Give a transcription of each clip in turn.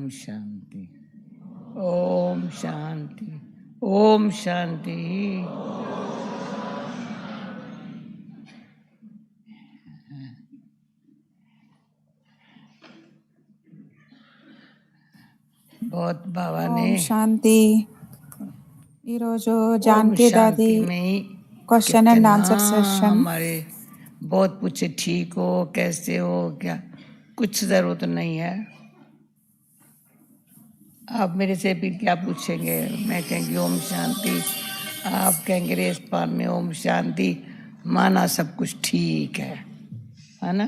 ओम शांति, ओम शांति, ओम शांति। बहुत बाबा ने ఓం శాంతి. ఈరోజు ओम జానకి దాది शांति में ही క్వశ్చన్ అండ్ कितना ఆన్సర్ సెషన్. हमारे बहुत पूछे ठीक हो, कैसे हो, क्या कुछ जरूरत नहीं है। आप मेरे से भी क्या पूछेंगे, मैं कहेंगी ओम शांति, आप कहेंगे रेस्पान में ओम शांति, माना सब कुछ ठीक है ना,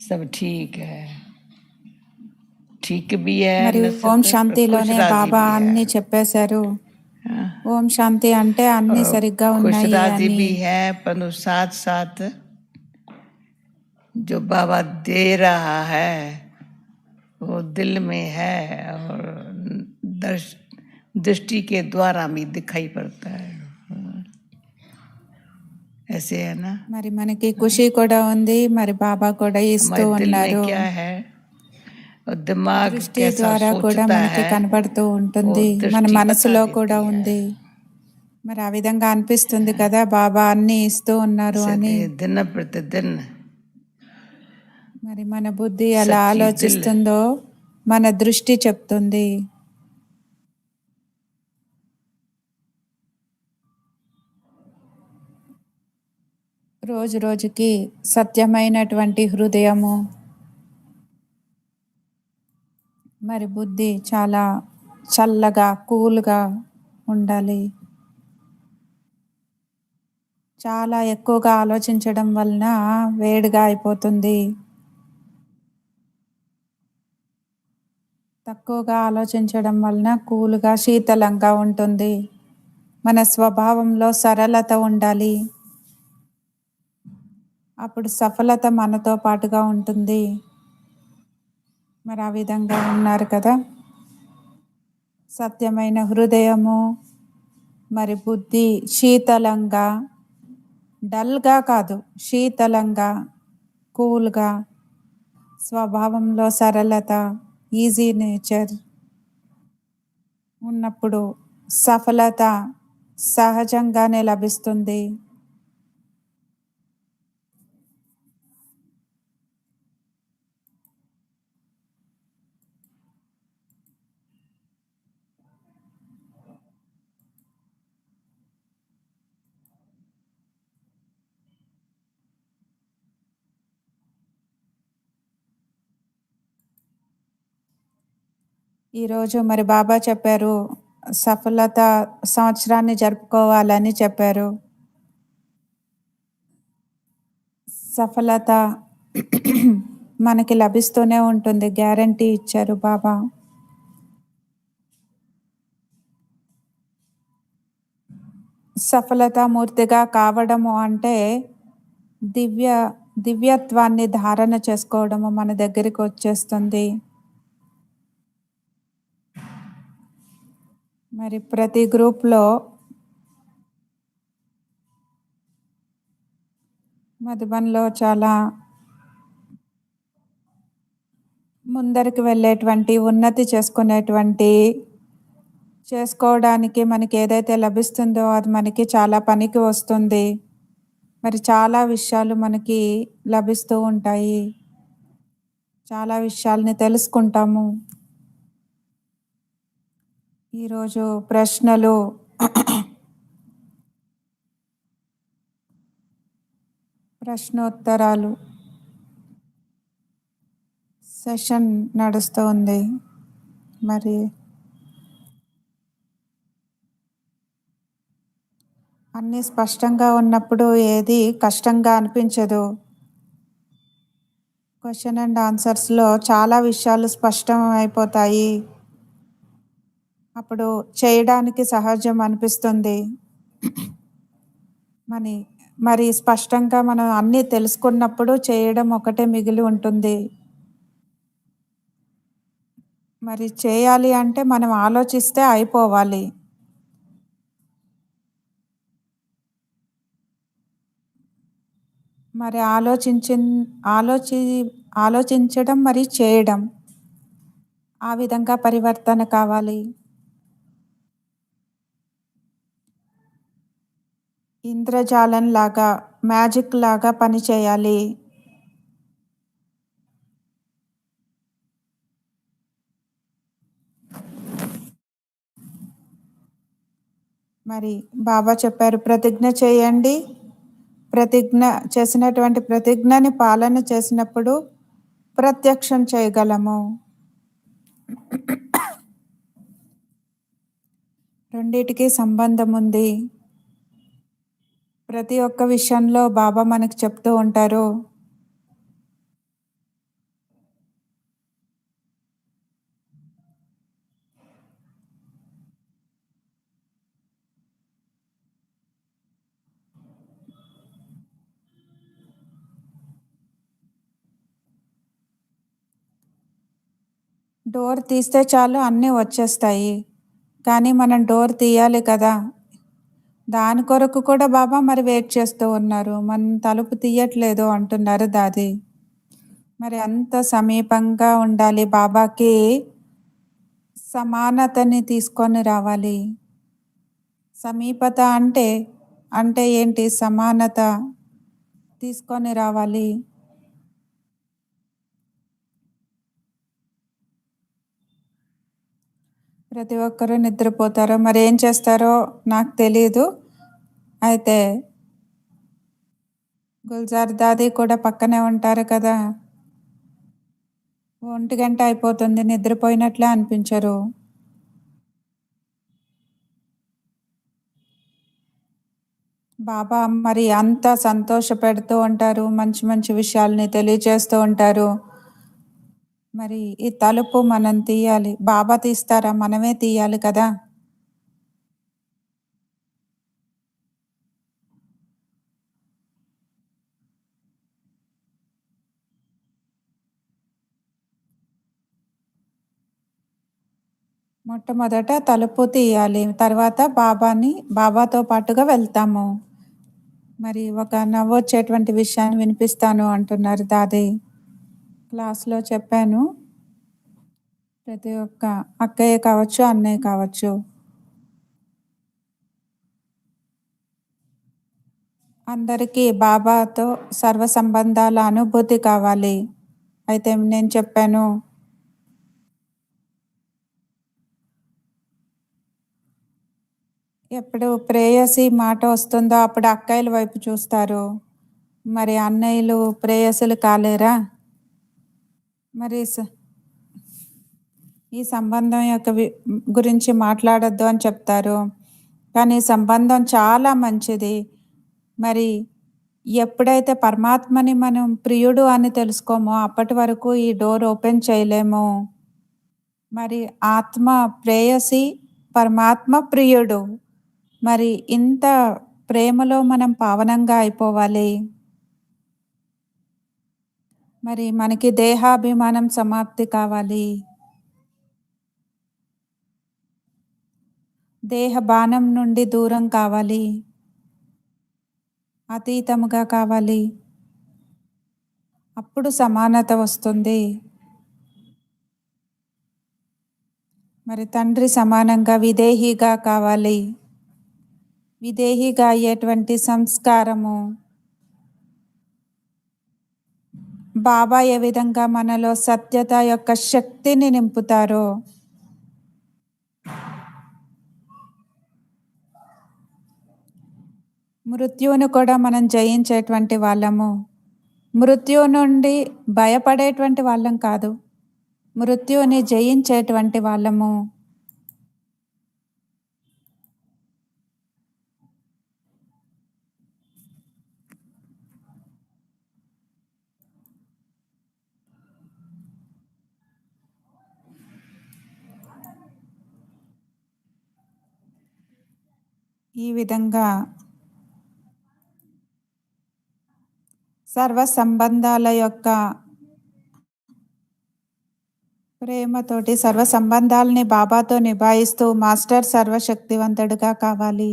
सब ठीक है, ठीक भी है మరి न ఓం सब, శాంతిలోనే खुश राजी బాబా भी है। అన్ని చెప్పేశారు. हाँ, ఓం శాంతి అంటే అన్ని సరిగ్గా खुश ఉన్నాయి राजी అని. भी है, परंतु साथ साथ जो बाबा दे रहा है वो दिल में है और दृष्टि के द्वारा भी दिखाई पड़ता है, ऐसे है ना। మరి మనకి ఖుషి కూడా ఉంది, మరి బాబా కూడా ఇస్తూ हमारे दिल में ఉన్నారు. क्या है और दिमाग దృష్టి कैसा ద్వారా కూడా सोचता మనకి है కనబడుతూ वो ఉంటుంది, మన दृष्टि మనసులో बता కూడా देती है। ఉంది. మరి ఆ విధంగా అనిపిస్తుంది కదా బాబా అన్ని ఇస్తూ ఉన్నారు అని. दिन प्रतिदिन మరి మన బుద్ధి ఎలా सच्ची दिल ఆలోచిస్తుందో మన దృష్టి చెప్తుంది. రోజు రోజుకి సత్యమైనటువంటి హృదయము, మరి బుద్ధి చాలా చల్లగా కూల్గా ఉండాలి. చాలా ఎక్కువగా ఆలోచించడం వలన వేడిగా అయిపోతుంది. తక్కువగా ఆలోచించడం వలన కూల్గా శీతలంగా ఉంటుంది. మన స్వభావంలో సరళత ఉండాలి, అప్పుడు సఫలత మనతో పాటుగా ఉంటుంది. మరి ఆ విధంగా ఉన్నారు కదా. సత్యమైన హృదయము, మరి బుద్ధి శీతలంగా, డల్గా కాదు, శీతలంగా కూల్గా, స్వభావంలో సరళత, ఈజీ నేచర్ ఉన్నప్పుడు సఫలత సహజంగానే లభిస్తుంది. ఈరోజు మరి బాబా చెప్పారు సఫలత సంవత్సరాన్ని జరుపుకోవాలని చెప్పారు. సఫలత మనకి లభిస్తూనే ఉంటుంది, గ్యారంటీ ఇచ్చారు బాబా. సఫలతామూర్తిగా కావడము అంటే దివ్యత్వాన్ని ధారణ చేసుకోవడము మన దగ్గరికి వచ్చేస్తుంది. మరి ప్రతి గ్రూప్లో మధుబన్లో చాలా ముందరికి వెళ్ళేటువంటి, ఉన్నతి చేసుకోవడానికి మనకి ఏదైతే లభిస్తుందో అది మనకి చాలా పనికి వస్తుంది. మరి చాలా విషయాలు మనకి లభిస్తూ ఉంటాయి, చాలా విషయాల్ని తెలుసుకుంటాము. ఈరోజు ప్రశ్నలు ప్రశ్నోత్తరాలు సెషన్ నడుస్తుంది. మరి అన్నీ స్పష్టంగా ఉన్నప్పుడు ఏది కష్టంగా అనిపించదు. క్వశ్చన్ అండ్ ఆన్సర్స్లో చాలా విషయాలు స్పష్టం అయిపోతాయి, అప్పుడు చేయడానికి సహజం అనిపిస్తుంది. మరి స్పష్టంగా మనం అన్నీ తెలుసుకున్నప్పుడు చేయడం ఒకటే మిగిలి ఉంటుంది. మరి చేయాలి అంటే మనం ఆలోచిస్తే అయిపోవాలి. మరి ఆలోచించడం మరి చేయడం ఆ విధంగా పరివర్తన కావాలి. ఇంద్రజాలంలాగా, మ్యాజిక్ లాగా పనిచేయాలి. మరి బాబా చెప్పారు, ప్రతిజ్ఞ చేయండి. ప్రతిజ్ఞ చేసినటువంటి ప్రతిజ్ఞని పాలన చేసినప్పుడు ప్రత్యక్షం చేయగలము. రెండిటికి సంబంధం ఉంది. ప్రతి ఒక్క విషయంలో బాబా మనకు చెప్తూ ఉంటారు. డోర్ తీస్తే చాలు అన్నీ వచ్చేస్తాయి. కానీ మనం డోర్ తీయాలి కదా! దాని కొరకు కూడా బాబా మరి వెయిట్ చేస్తూ ఉన్నారు. మనం తలుపు తీయట్లేదు అంటున్నారు దాది. మరి అంత సమీపంగా ఉండాలి. బాబాకి సమానతని తీసుకొని రావాలి. సమీపత అంటే ఏంటి? సమానత తీసుకొని రావాలి. ప్రతి ఒక్కరూ నిద్రపోతారో మరి ఏం చేస్తారో నాకు తెలీదు. అయితే గుల్జార్ దాది కూడా పక్కనే ఉంటారు కదా! 1 అయిపోతుంది, నిద్రపోయినట్లే అనిపించరు. బాబా మరి అంత సంతోషపెడుతూ ఉంటారు. మంచి మంచి విషయాల్ని తెలియజేస్తూ ఉంటారు. మరి ఈ తలుపు మనం తీయాలి. బాబా తీస్తారా? మనమే తీయాలి కదా! మొట్టమొదట తలుపు తీయాలి. తర్వాత బాబాతో పాటుగా వెళ్తాము. మరి ఒక నవ్వొచ్చేటువంటి విషయాన్ని వినిపిస్తాను అంటున్నారు దాది. క్లాస్‌లో చెప్పాను. ప్రతి ఒక్క అక్కయ్య కావచ్చు, అన్నయ్య కావచ్చు. అందరికీ బాబాతో సర్వ సంబంధాల అనుభూతి కావాలి. అయితే నేను చెప్పాను, ఎప్పుడు ప్రేయసి మాట వస్తుందో అప్పుడు అక్కయ్యల వైపు చూస్తారు. మరి అన్నయ్యలు ప్రేయసులు కాలేరా? మరి ఈ సంబంధం యొక్క గురించి మాట్లాడొద్దు అని చెప్తారు. కానీ ఈ సంబంధం చాలా మంచిది. మరి ఎప్పుడైతే పరమాత్మని మనం ప్రియుడు అని తెలుసుకోమో అప్పటి వరకు ఈ డోర్ ఓపెన్ చేయలేము. మరి ఆత్మ ప్రేయసి, పరమాత్మ ప్రియుడు. మరి ఇంత ప్రేమలో మనం పావనంగా అయిపోవాలి. మరి మనకి దేహాభిమానం సమాప్తి కావాలి. దేహ బాణం నుండి దూరం కావాలి. అతీతముగా కావాలి. అప్పుడు సమానత వస్తుంది. మరి తండ్రి సమానంగా విదేహిగా కావాలి. విదేహిగా అయ్యేటువంటి సంస్కారము బాబా ఏ విధంగా మనలో సత్యత యొక్క శక్తిని నింపుతారో మృత్యువును కూడా మనం జయించేటువంటి వాళ్ళము. మృత్యు నుండి భయపడేటువంటి వాళ్ళం కాదు, మృత్యువుని జయించేటువంటి వాళ్ళము. ఈ విధంగా సర్వ సంబంధాల యొక్క ప్రేమతోటి సర్వ సంబంధాలని బాబాతో నిభాయిస్తూ మాస్టర్ సర్వశక్తివంతుడుగా కావాలి.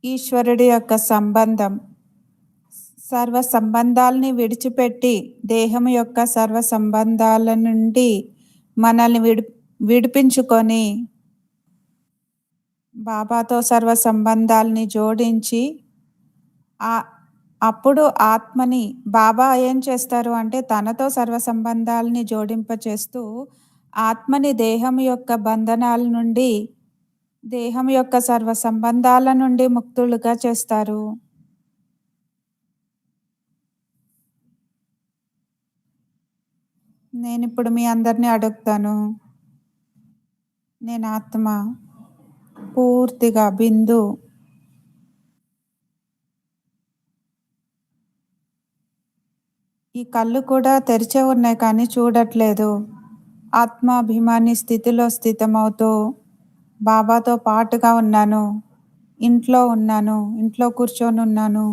ఈశ్వరుడి యొక్క సంబంధం. సర్వ సంబంధాల్ని విడిచిపెట్టి దేహం యొక్క సర్వ సంబంధాల నుండి మనల్ని విడిపించుకొని బాబాతో సర్వ సంబంధాల్ని జోడించి అప్పుడు ఆత్మని బాబా ఏం చేస్తారు అంటే తనతో సర్వ సంబంధాలని జోడింపచేస్తూ ఆత్మని దేహం యొక్క బంధనాల నుండి దేహం యొక్క సర్వ సంబంధాల నుండి ముక్తులుగా చేస్తారు. నేనిప్పుడు మీ అందరినీ అడుగుతాను, నేను ఆత్మ పూర్తిగా బిందు ఈ కళ్ళు కూడా తెరిచే ఉన్నాయి కానీ చూడట్లేదు. ఆత్మాభిమాని స్థితిలో స్థితమవుతూ బాబాతో పాటుగా ఉన్నాను, ఇంట్లో కూర్చొని ఉన్నాను.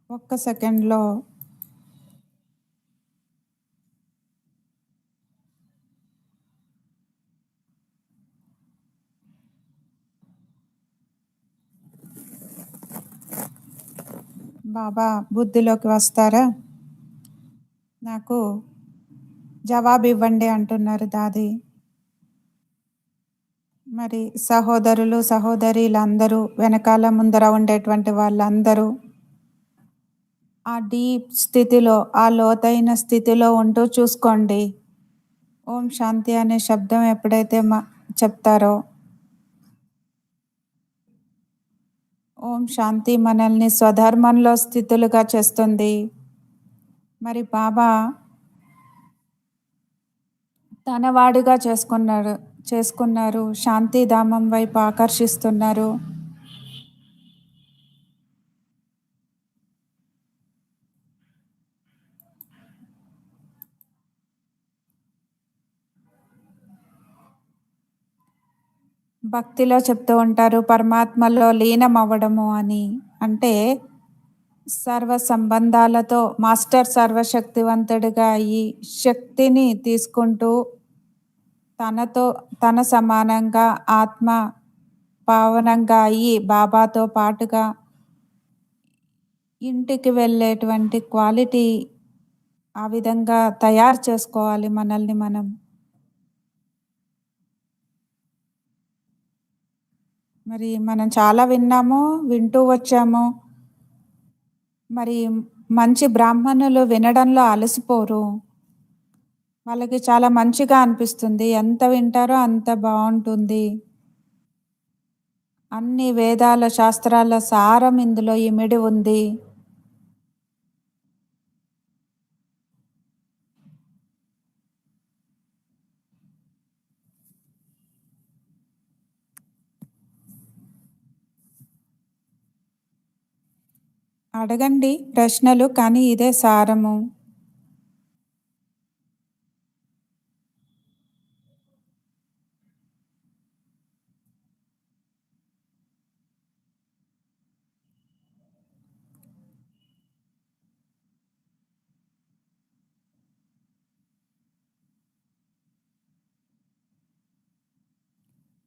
ఒక్క సెకండ్లో బాబా బుద్ధిలోకి వస్తారా? నాకు జవాబు ఇవ్వండి అంటున్నారు దాది. మరి సహోదరులు సహోదరులందరూ వెనకాల ముందర ఉండేటువంటి వాళ్ళందరూ ఆ డీప్ స్థితిలో ఆ లోతైన స్థితిలో ఉంటూ చూసుకోండి. ఓం శాంతి అనే శబ్దం ఎప్పుడైతే చెప్తారో ఓం శాంతి మనల్ని స్వధర్మంలో స్థితులుగా చేస్తుంది. మరి బాబా తన వాడిగా చేసుకున్నారు, శాంతిధామం వైపు ఆకర్షిస్తున్నారు. భక్తిలో చెప్తూ ఉంటారు పరమాత్మలో లీనం అవ్వడము అని. అంటే సర్వ సంబంధాలతో మాస్టర్ సర్వశక్తివంతుడిగా ఈ శక్తిని తీసుకుంటూ తన సమానంగా ఆత్మ పావనంగా అయ్యి బాబాతో పాటుగా ఇంటికి వెళ్ళేటువంటి క్వాలిటీ ఆ విధంగా తయారు చేసుకోవాలి మనల్ని మనం. మరి మనం చాలా వింటూ వచ్చాము. మరి మంచి బ్రాహ్మణులు వినడంలో అలసిపోరు. వాళ్ళకి చాలా మంచిగా అనిపిస్తుంది. ఎంత వింటారో అంత బాగుంటుంది. అన్ని వేదాల శాస్త్రాల సారం ఇందులో ఇమిడి ఉంది. అడగండి ప్రశ్నలు, కానీ ఇదే సారము.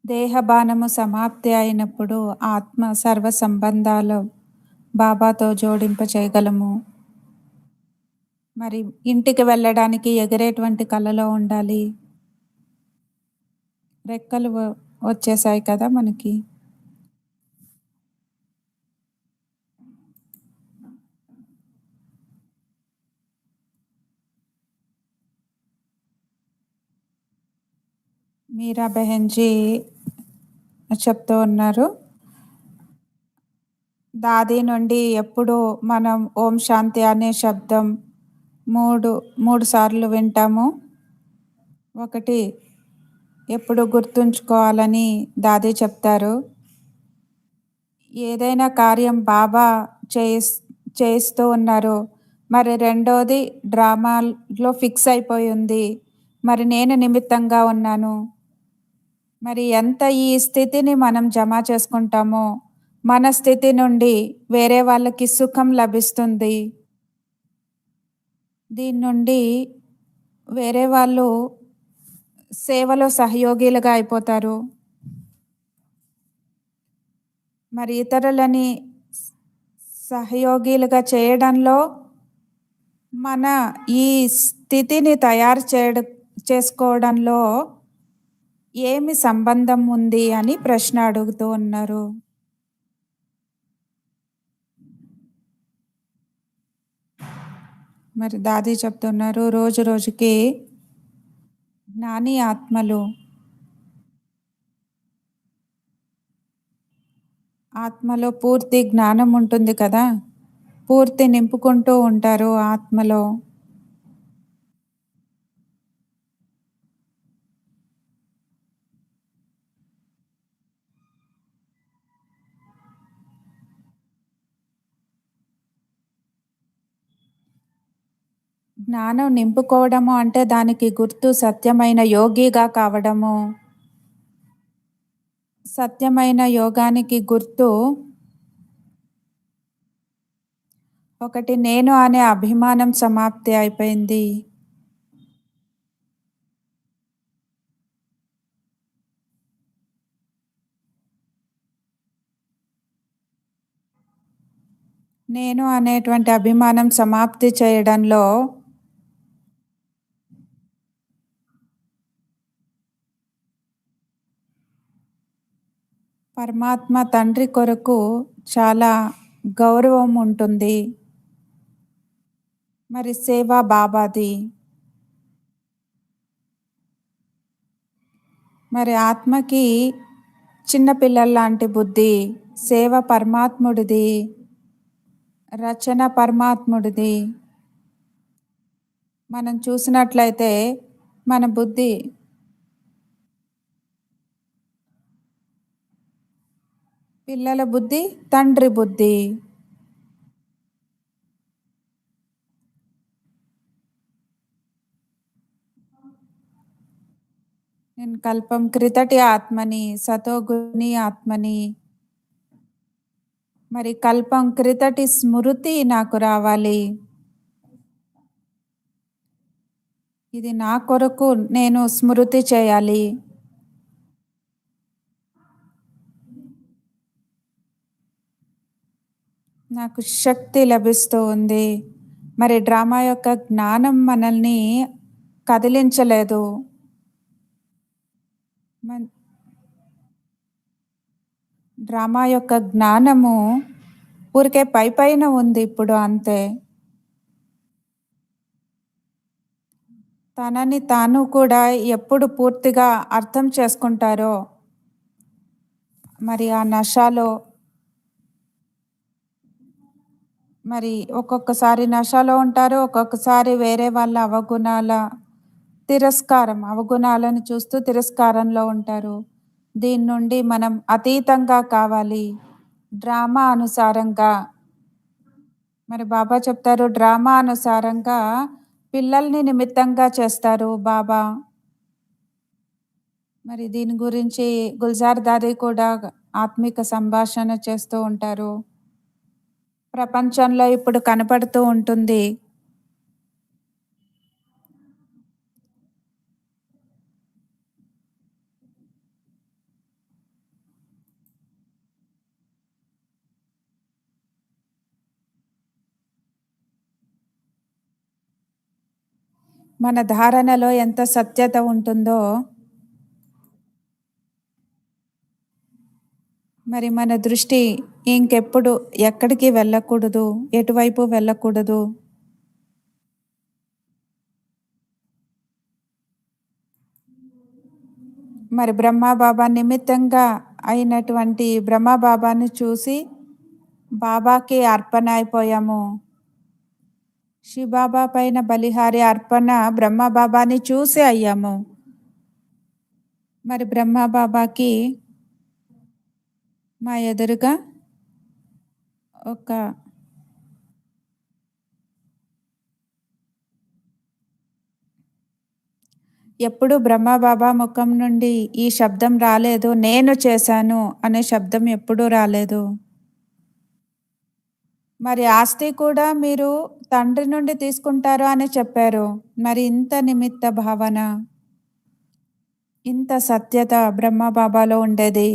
దేహబానము సమాప్తి అయినప్పుడు ఆత్మ సర్వ సంబంధాలు బాబాతో జోడింప చేయగలము. మరి ఇంటికి వెళ్ళడానికి ఎగిరేటువంటి కళలో ఉండాలి. రెక్కలు వచ్చేసాయి కదా మనకి. మీరా బెహెన్జీ చెప్తూ ఉన్నారు, దాది నుండి ఎప్పుడు మనం ఓం శాంతి అనే శబ్దం మూడు సార్లు వింటాము. ఒకటి ఎప్పుడు గుర్తుంచుకోవాలని దాది చెప్తారు. ఏదైనా కార్యం బాబా చేయిస్తూ ఉన్నారు. మరి రెండోది డ్రామాలో ఫిక్స్ అయిపోయి ఉంది. మరి నేను నిమిత్తంగా ఉన్నాను. మరి ఎంత ఈ స్థితిని మనం జమ చేసుకుంటామో మన స్థితి నుండి వేరే వాళ్ళకి సుఖం లభిస్తుంది. దీని నుండి వేరే వాళ్ళు సేవలో సహయోగిలుగా అయిపోతారు. మరి ఇతరులని సహయోగిలుగా చేయడంలో మన ఈ స్థితిని తయారు చేసుకోవడంలో ఏమి సంబంధం ఉంది అని ప్రశ్న అడుగుతూ ఉన్నారు. మరి దాది చెప్తున్నారు, రోజు రోజుకి జ్ఞాని ఆత్మలో పూర్తి జ్ఞానం ఉంటుంది కదా, పూర్తి నింపుకుంటూ ఉంటారు ఆత్మలో. జ్ఞానం నింపుకోవడము అంటే దానికి గుర్తు సత్యమైన యోగిగా కావడము. సత్యమైన యోగానికి గుర్తు ఒకటి, నేను అనే అభిమానం సమాప్తి అయిపోయింది. నేను అనేటువంటి అభిమానం సమాప్తి చేయడంలో పరమాత్మ తండ్రి కొరకు చాలా గౌరవం ఉంటుంది. మరి సేవ బాబాది. మరి ఆత్మకి చిన్నపిల్లల లాంటి బుద్ధి, సేవ పరమాత్ముడిది, రచన పరమాత్ముడిది. మనం చూసినట్లయితే మన బుద్ధి పిల్లల బుద్ధి, తండ్రి బుద్ధి. నేను కల్పం క్రితటి ఆత్మని, సతోగుణి ఆత్మని. మరి కల్పం క్రితటి స్మృతి నాకు రావాలి. ఇది నా కొరకు నేను స్మృతి చేయాలి. నాకు శక్తి లభిస్తూ ఉంది. మరి డ్రామా యొక్క జ్ఞానం మనల్ని కదిలించలేదు. డ్రామా యొక్క జ్ఞానము ఊరికే పైన ఉంది ఇప్పుడు, అంతే. తనని తాను కూడా ఎప్పుడు పూర్తిగా అర్థం చేసుకుంటారో, మరి ఆ నశాలో, మరి ఒక్కొక్కసారి నశాలో ఉంటారు, ఒక్కొక్కసారి వేరే వాళ్ళ అవగుణాలను చూస్తూ తిరస్కారంలో ఉంటారు. దీని నుండి మనం అతీతంగా కావాలి, డ్రామా అనుసారంగా. మరి బాబా చెప్తారు, డ్రామా అనుసారంగా పిల్లల్ని నిమిత్తంగా చేస్తారు బాబా. మరి దీని గురించి గుల్జార్ దాది కూడా ఆత్మిక సంభాషణ చేస్తూ ఉంటారు. ప్రపంచంలో ఇప్పుడు కనపడుతూ ఉంటుంది. మన ధారణలో ఎంత సత్యత ఉంటుందో, మరి మన దృష్టి ఇంకెప్పుడు ఎక్కడికి వెళ్ళకూడదు, ఎటువైపు వెళ్ళకూడదు. మరి బ్రహ్మాబాబా నిమిత్తంగా అయినటువంటి బ్రహ్మబాబాని చూసి బాబాకి అర్పణ అయిపోయాము. శివబాబా పైన బలిహారి అర్పణ బ్రహ్మబాబాని చూసి అయ్యాము. మరి బ్రహ్మబాబాకి మా ఎదురుగా ఎప్పుడు బ్రహ్మబాబా ముఖం నుండి ఈ శబ్దం రాలేదు, నేను చేశాను అనే శబ్దం ఎప్పుడూ రాలేదు. మరి ఆస్తి కూడా మీరు తండ్రి నుండి తీసుకుంటారు అని చెప్పారు. మరి ఇంత నిమిత్త భావన, ఇంత సత్యత బ్రహ్మబాబాలో ఉండేది.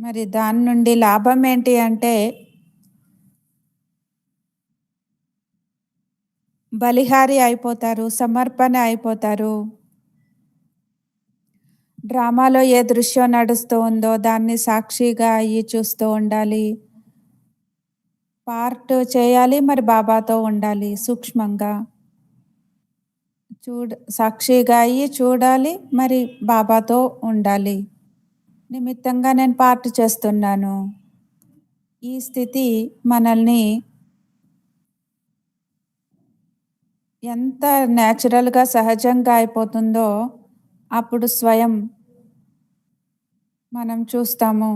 మరి దాని నుండి లాభం ఏంటి అంటే బలిహారి అయిపోతారు, సమర్పణ అయిపోతారు. డ్రామాలో ఏ దృశ్యం నడుస్తూ ఉందో దాన్ని సాక్షిగా అయ్యి చూస్తూ ఉండాలి. పార్ట్ చేయాలి, మరి బాబాతో ఉండాలి సూక్ష్మంగా. సాక్షిగా అయ్యి చూడాలి, మరి బాబాతో ఉండాలి. నిమిత్తంగా నేను పార్ట్ చేస్తున్నాను. ఈ స్థితి మనల్ని ఎంత న్యాచురల్‌గా, సహజంగా అయిపోతుందో అప్పుడు స్వయం మనం చూస్తాము.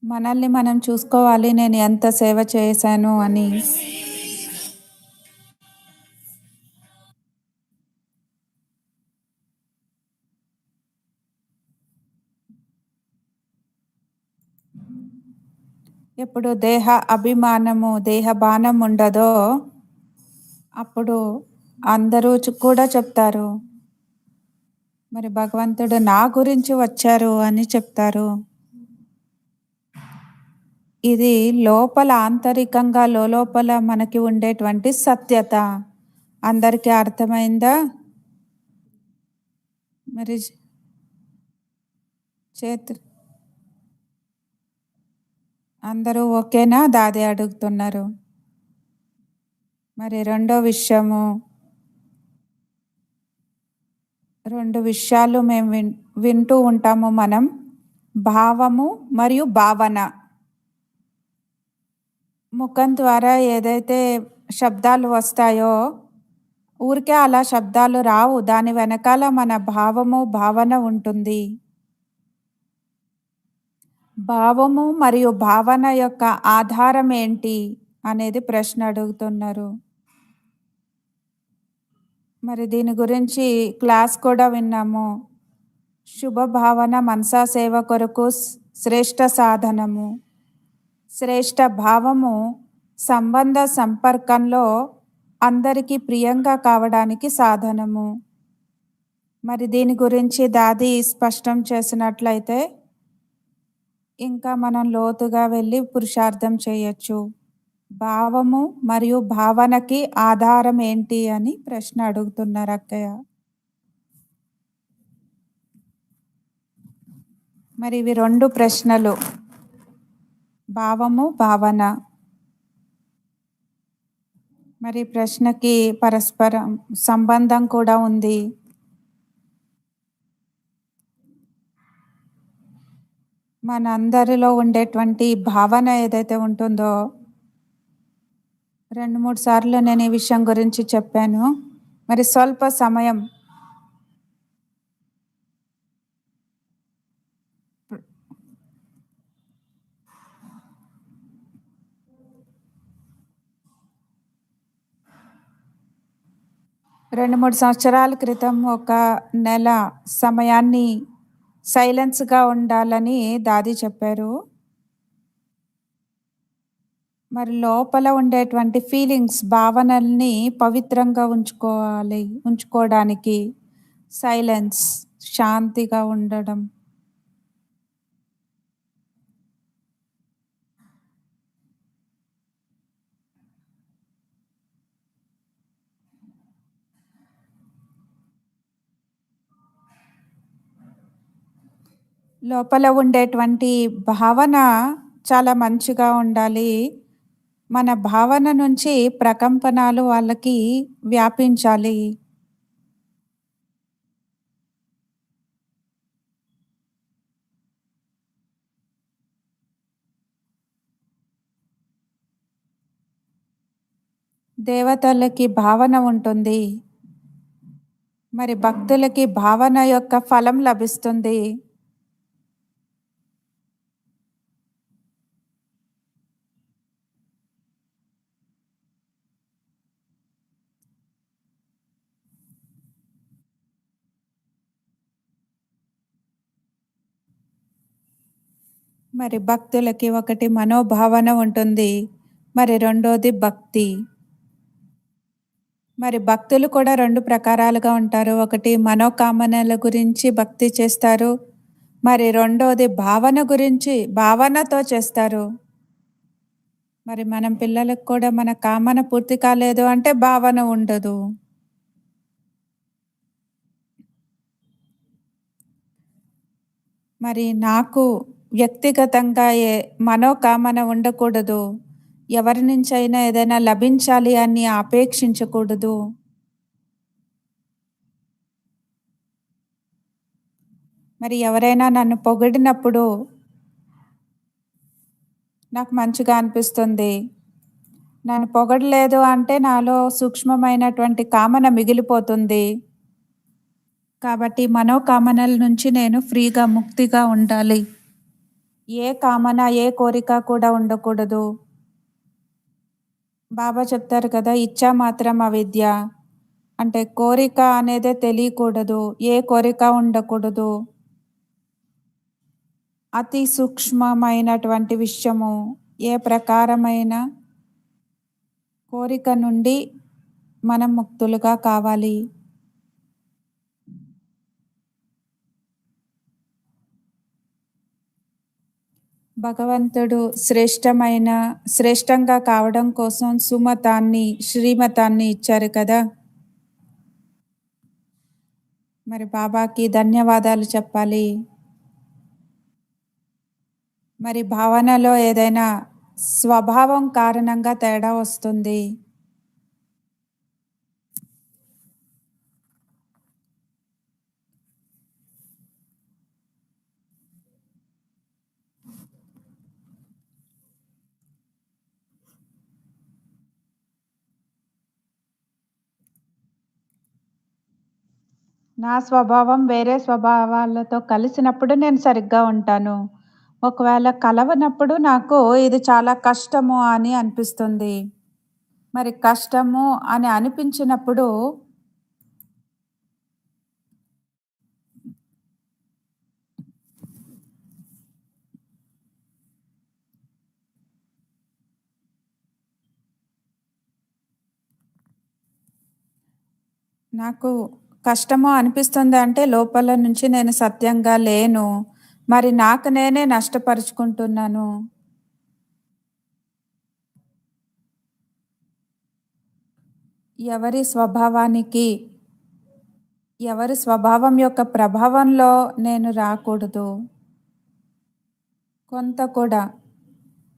మనల్ని మనం చూసుకోవాలి, నేను ఎంత సేవ చేశాను అని. ఎప్పుడు దేహ అభిమానము, దేహ బాణం ఉండదో అప్పుడు అందరూ కూడా చెప్తారు, మరి భగవంతుడు నా గురించి వచ్చారు అని చెప్తారు. ఇది లోపల ఆంతరికంగా లోపల మనకి ఉండేటువంటి సత్యత. అందరికీ అర్థమైందా? మరి చేతు అందరూ ఓకేనా? దాది అడుగుతున్నారు. మరి రెండో విషయము, 2 విషయాలు మేము వింటూ ఉంటాము మనం. భావము మరియు భావన. ముఖం ద్వారా ఏదైతే శబ్దాలు వస్తాయో ఊరికే అలా శబ్దాలు రావు. దాని వెనకాల మన భావము, భావన ఉంటుంది. భావము మరియు భావన యొక్క ఆధారం ఏంటి అనేది ప్రశ్న అడుగుతున్నారు. మరి దీని గురించి క్లాస్ కూడా విన్నాము. శుభ భావన మనసా సేవ కొరకు శ్రేష్ఠ సాధనము. శ్రేష్ఠ భావము సంబంధ సంపర్కంలో అందరికీ ప్రియంగా కావడానికి సాధనము. మరి దీని గురించి దాది స్పష్టం చేసినట్లయితే ఇంకా మనం లోతుగా వెళ్ళి పురుషార్థం చేయొచ్చు. భావము మరియు భావనకి ఆధారం ఏంటి అని ప్రశ్న అడుగుతున్నారు అక్కయ్య. మరి ఇవి 2 ప్రశ్నలు. భావము, భావన. మరి ప్రశ్నకి పరస్పరం సంబంధం కూడా ఉంది. మన అందరిలో ఉండేటువంటి భావన ఏదైతే ఉంటుందో 2-3 సార్లు నేను ఈ విషయం గురించి చెప్పాను. మరి స్వల్ప సమయం రెండు మూడు సంవత్సరాల క్రితం ఒక నెల సమయాన్ని సైలెన్స్గా ఉండాలని దాది చెప్పారు. మరి లోపల ఉండేటువంటి ఫీలింగ్స్, భావనల్ని పవిత్రంగా ఉంచుకోవడానికి సైలెన్స్, శాంతిగా ఉండడం. లోపల ఉండేటువంటి భావన చాలా మంచిగా ఉండాలి. మన భావన నుంచి ప్రకంపనాలు వాళ్ళకి వ్యాపించాలి. దేవతలకి భావన ఉంటుంది, మరి భక్తులకి భావన యొక్క ఫలం లభిస్తుంది. మరి భక్తులకి ఒకటి మనోభావన ఉంటుంది. మరి రెండోది భక్తి. మరి భక్తులు కూడా 2 ప్రకారాలుగా ఉంటారు. ఒకటి మనోకామనల గురించి భక్తి చేస్తారు. మరి రెండోది భావన గురించి భావనతో చేస్తారు. మరి మనం పిల్లలకు కూడా మన కామన పూర్తి కాలేదు అంటే భావన ఉండదు. మరి నాకు వ్యక్తిగతంగా మనోకామన ఉండకూడదు. ఎవరి నుంచైనా ఏదైనా లభించాలి అని ఆపేక్షించకూడదు. మరి ఎవరైనా నన్ను పొగిడినప్పుడు నాకు మంచిగా అనిపిస్తుంది. నన్ను పొగడలేదు అంటే నాలో సూక్ష్మమైనటువంటి కామన మిగిలిపోతుంది. కాబట్టి మనోకామనల నుంచి నేను ఫ్రీగా, ముక్తిగా ఉండాలి. ఏ కామన, ఏ కోరిక కూడా ఉండకూడదు. బాబా చెప్తారు కదా! ఇచ్చా మాత్రం అవిద్య. అంటే కోరిక అనేదే తెలియకూడదు. ఏ కోరిక ఉండకూడదు. అతి సూక్ష్మమైనటువంటి విషయము ఏ ప్రకారమైన కోరిక నుండి మనం ముక్తులుగా కావాలి. భగవంతుడు శ్రేష్టంగా కావడం కోసం శ్రీమతాన్ని ఇచ్చారు కదా! మరి బాబాకి ధన్యవాదాలు చెప్పాలి. మరి భావనలో ఏదైనా స్వభావం కారణంగా తేడా వస్తుంది. నా స్వభావం వేరే స్వభావాలతో కలిసినప్పుడు నేను సరిగ్గా ఉంటాను. ఒకవేళ కలవనప్పుడు నాకు ఇది చాలా కష్టము అని అనిపిస్తుంది. మరి కష్టము అని అనిపించినప్పుడు నాకు కష్టము అనిపిస్తుంది అంటే లోపల నుంచి నేను సత్యంగా లేను. మరి నాకు నేనే నష్టపరుచుకుంటున్నాను. ఎవరి స్వభావం యొక్క ప్రభావంలో నేను రాకూడదు. కొంత కూడా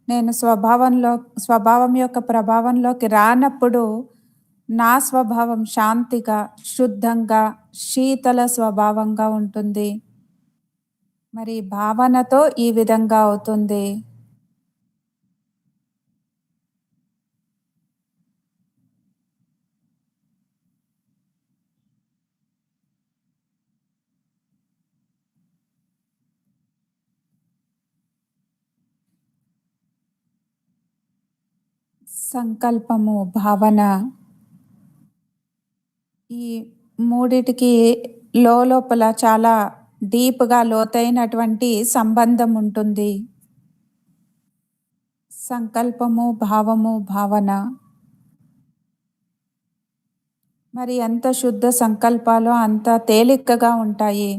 నేను స్వభావం యొక్క ప్రభావంలోకి రానప్పుడు నా స్వభావం శాంతిగా, శుద్ధంగా, శీతల స్వభావంగా ఉంటుంది. మరి భావనతో ఈ విధంగా అవుతుంది. సంకల్పము, భావన ఈ మూడిటికి లోపల చాలా డీప్‌గా లోతైనటువంటి సంబంధం ఉంటుంది. సంకల్పము, భావము, భావన. మరి ఎంత శుద్ధ సంకల్పాలో అంత తేలికగా ఉంటాయి.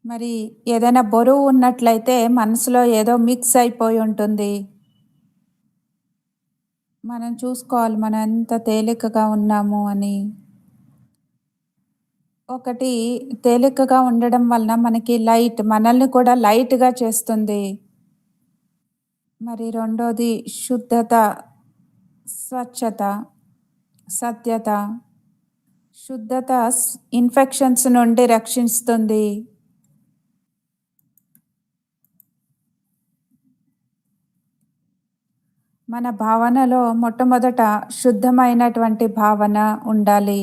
మరి ఏదైనా బరువు ఉన్నట్లయితే మనసులో ఏదో మిక్స్ అయిపోయి ఉంటుంది. మనం చూసుకోవాలి మనం ఎంత తేలికగా ఉన్నాము అని. ఒకటి తేలికగా ఉండడం వలన మనల్ని కూడా లైట్‌గా చేస్తుంది. మరి రెండోది శుద్ధత, స్వచ్ఛత, సత్యత. శుద్ధత ఇన్ఫెక్షన్స్ నుండి రక్షిస్తుంది. మన భావనలో మొట్టమొదట శుద్ధమైనటువంటి భావన ఉండాలి.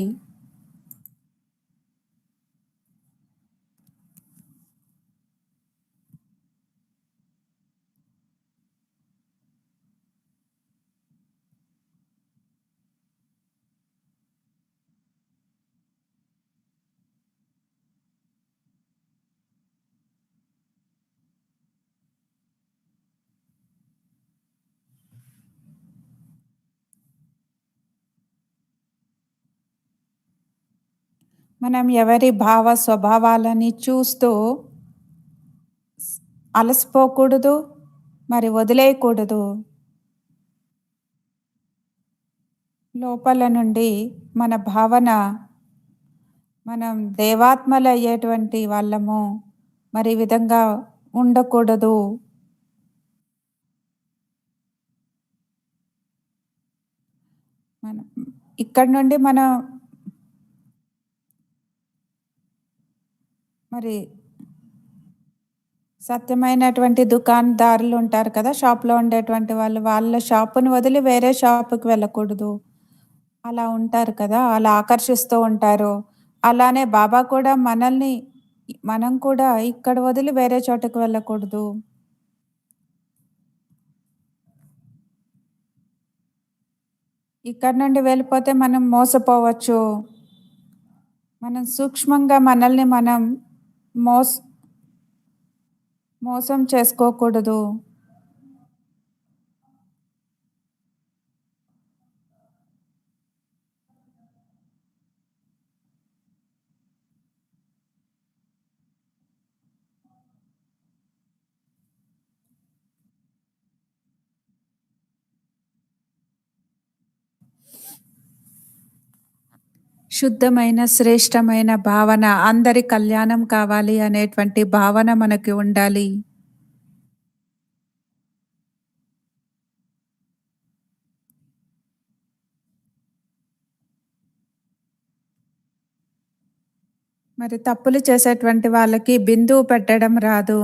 మనం ఎవరి భావ స్వభావాలని చూస్తూ అలసిపోకూడదు, మరి వదిలేయకూడదు. లోపల నుండి మన భావన మనం దేవాత్మలయ్యేటువంటి వాళ్ళము. మరి ఈ విధంగా ఉండకూడదు. మనం ఇక్కడి నుండి మనం మరి సత్యమైనటువంటి దుకాణదారులు ఉంటారు కదా! షాప్‌లో ఉండేటువంటి వాళ్ళు. వాళ్ళ షాపుని వదిలి వేరే షాపుకి వెళ్ళకూడదు. అలా ఉంటారు కదా! అలా ఆకర్షిస్తూ ఉంటారు. అలానే బాబా కూడా మనల్ని మనం కూడా ఇక్కడ వదిలి వేరే చోటకి వెళ్ళకూడదు. ఇక్కడి నుండి వెళ్ళిపోతే మనం మోసపోవచ్చు. మనం సూక్ష్మంగా మనల్ని మనం మోస్ మోసం చేసుకోకూడదు. శుద్ధమైన, శ్రేష్టమైన భావన, అందరి కళ్యాణం కావాలి అనేటువంటి భావన మనకి ఉండాలి. మరి తప్పులు చేసేటువంటి వాళ్ళకి బిందువు పెట్టడం రాదు.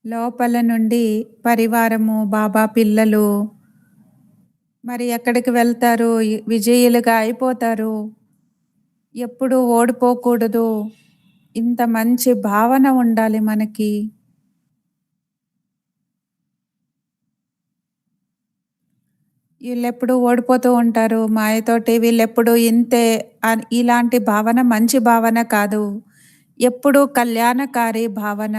లోపల నుండి పరివారము, బాబా పిల్లలు మరి ఎక్కడికి వెళ్తారు? విజయులుగా అయిపోతారు. ఎప్పుడూ ఓడిపోకూడదు. ఇంత మంచి భావన ఉండాలి మనకి. వీళ్ళెప్పుడూ ఓడిపోతూ ఉంటారు మాయతోటి. వీళ్ళెప్పుడూ ఇంతే ఇలాంటి భావన మంచి భావన కాదు. ఎప్పుడూ కళ్యాణకారి భావన.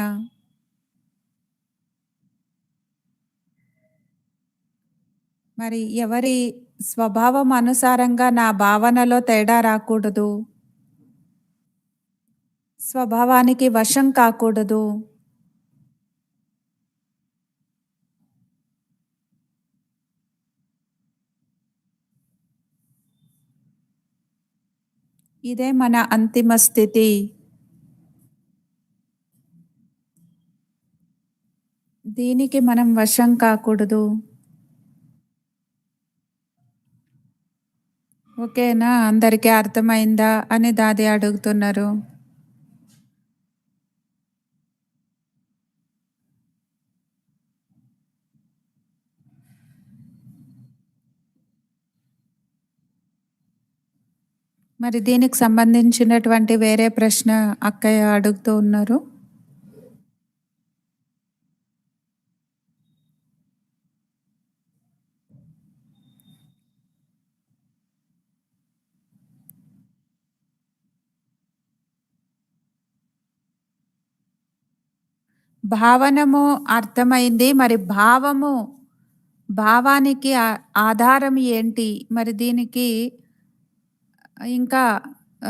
మరి ఎవరి స్వభావం అనుసారంగా నా భావనలో తేడా రాకూడదు. స్వభావానికి వశం కాకూడదు. ఇదే మన అంతిమ స్థితి. దీనికి మనం వశం కాకూడదు. ఓకేనా? అందరికీ అర్థమైందా అని దాది అడుగుతున్నారు. మరి దీనికి సంబంధించినటువంటి వేరే ప్రశ్న అక్కయ్య అడుగుతూ ఉన్నారు. భావనము అర్థమైంది. మరి భావానికి ఆధారం ఏంటి? మరి దీనికి ఇంకా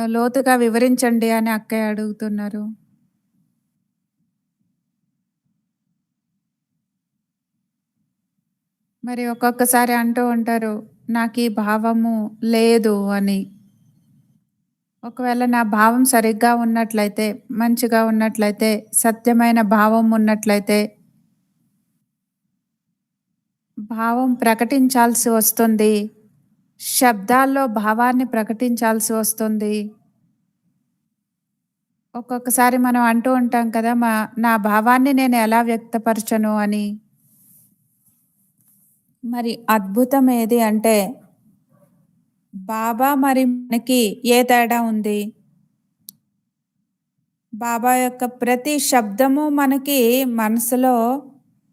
లోతుగా వివరించండి అని అక్కయ్య అడుగుతున్నారు. మరి ఒక్కొక్కసారి అంటూ ఉంటారు, నాకీ భావము లేదు అని. ఒకవేళ నా భావం సరిగ్గా ఉన్నట్లయితే, మంచిగా ఉన్నట్లయితే, సత్యమైన భావం ఉన్నట్లయితే, భావం ప్రకటించాల్సి వస్తుంది. శబ్దాల్లో భావాన్ని ప్రకటించాల్సి వస్తుంది. ఒక్కొక్కసారి మనం అంటూ ఉంటాం కదా! నా భావాన్ని నేను ఎలా వ్యక్తపరచను అని. మరి అద్భుతం ఏది అంటే, బాబా మరి మనకి ఏ తేడా ఉంది? బాబా యొక్క ప్రతి శబ్దము మనకి మనసులో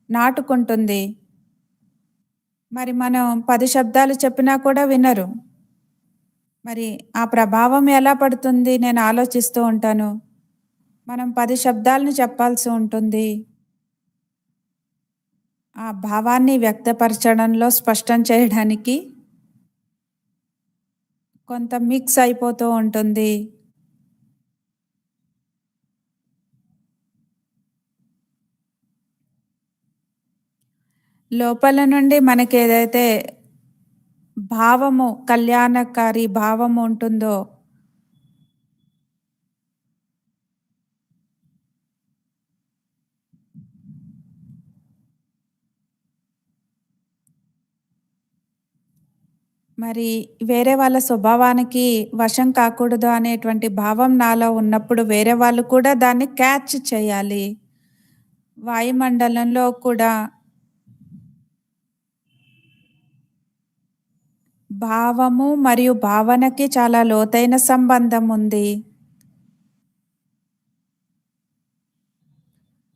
నాటుకుంటుంది. మరి మనం 10 శబ్దాలు చెప్పినా కూడా వినరు. మరి ఆ ప్రభావం ఎలా పడుతుంది? నేను ఆలోచిస్తూ ఉంటాను. మనం 10 శబ్దాలను చెప్పాల్సి ఉంటుంది. ఆ భావాన్ని వ్యక్తపరచడంలో స్పష్టం చేయడానికి కొంత మిక్స్ అయిపోతూ ఉంటుంది. లోపల నుండి మనకేదైతే భావము, కళ్యాణకారి భావము ఉంటుందో మరి వేరే వాళ్ళ స్వభావానికి వశం కాకూడదు అనేటువంటి భావం నాలో ఉన్నప్పుడు వేరే వాళ్ళు కూడా దాన్ని క్యాచ్ చేయాలి. వాయుమండలంలో కూడా భావము మరియు భావనకి చాలా లోతైన సంబంధం ఉంది.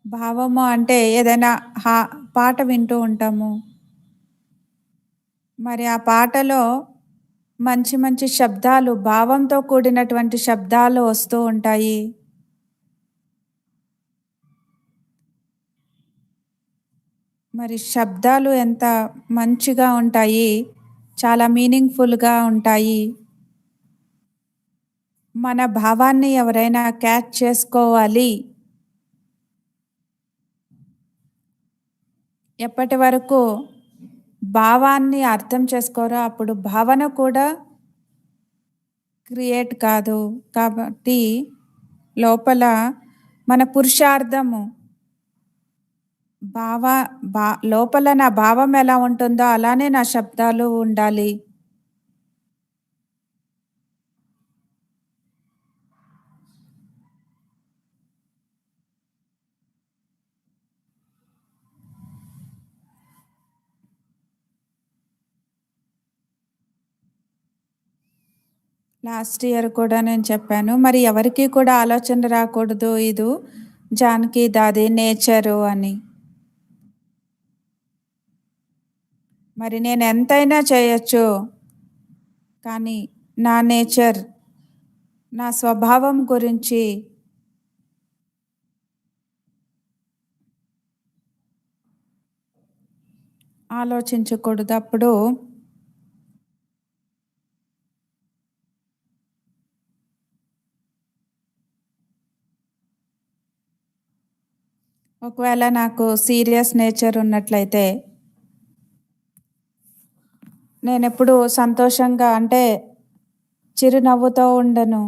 భావము అంటే ఏదైనా హా పాట వింటూ ఉంటాము. మరి ఆ పాటలో మంచి మంచి శబ్దాలు, భావంతో కూడినటువంటి శబ్దాలు వస్తూ ఉంటాయి. మరి శబ్దాలు ఎంత మంచిగా ఉంటాయి, చాలా మీనింగ్‌ఫుల్‌గా ఉంటాయి. మన భావాన్ని ఎవరైనా క్యాచ్ చేసుకోవాలి. ఎప్పటి వరకు భావాన్ని అర్థం చేసుకోరో అప్పుడు భావన కూడా క్రియేట్ కాదు. కాబట్టి లోపల మన పురుషార్థము భావ లోపల నా భావం ఎలా ఉంటుందో అలానే నా శబ్దాలు ఉండాలి. లాస్ట్ ఇయర్ కూడా నేను చెప్పాను. మరి ఎవరికీ కూడా ఆలోచన రాకూడదు ఇది జానకి దాది నేచరు అని. మరి నేను ఎంతైనా చేయొచ్చు. కానీ నా నేచర్, నా స్వభావం గురించి ఆలోచించకూడదు. అప్పుడు ఒకవేళ నాకు సీరియస్ నేచర్ ఉన్నట్లయితే నేనెప్పుడు సంతోషంగా అంటే చిరునవ్వుతో ఉండను.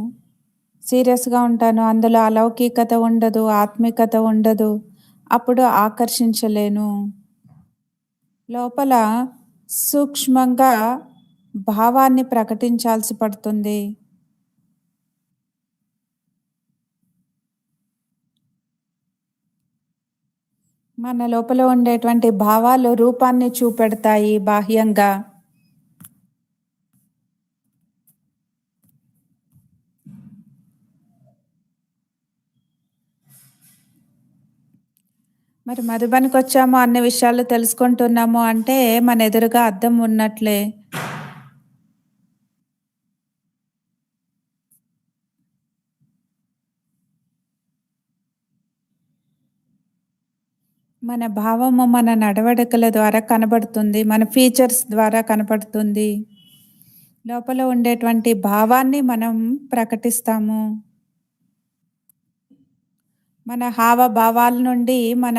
సీరియస్‌గా ఉంటాను. అందులో అలౌకికత ఉండదు, ఆత్మికత ఉండదు. అప్పుడు ఆకర్షించలేను. లోపల సూక్ష్మంగా భావాన్ని ప్రకటించాల్సి పడుతుంది. మన లోపల ఉండేటువంటి భావాలు రూపాన్ని చూపెడతాయి బాహ్యంగా. మరి మధుబనికొచ్చాము, అన్ని విషయాలు తెలుసుకుంటున్నాము అంటే మన ఎదురుగా అద్దం ఉన్నట్లే. మన భావము మన నడవడికల ద్వారా కనబడుతుంది. మన ఫీచర్స్ ద్వారా కనపడుతుంది. లోపల ఉండేటువంటి భావాన్ని మనం ప్రకటిస్తాము. మన హావభావాల నుండి మన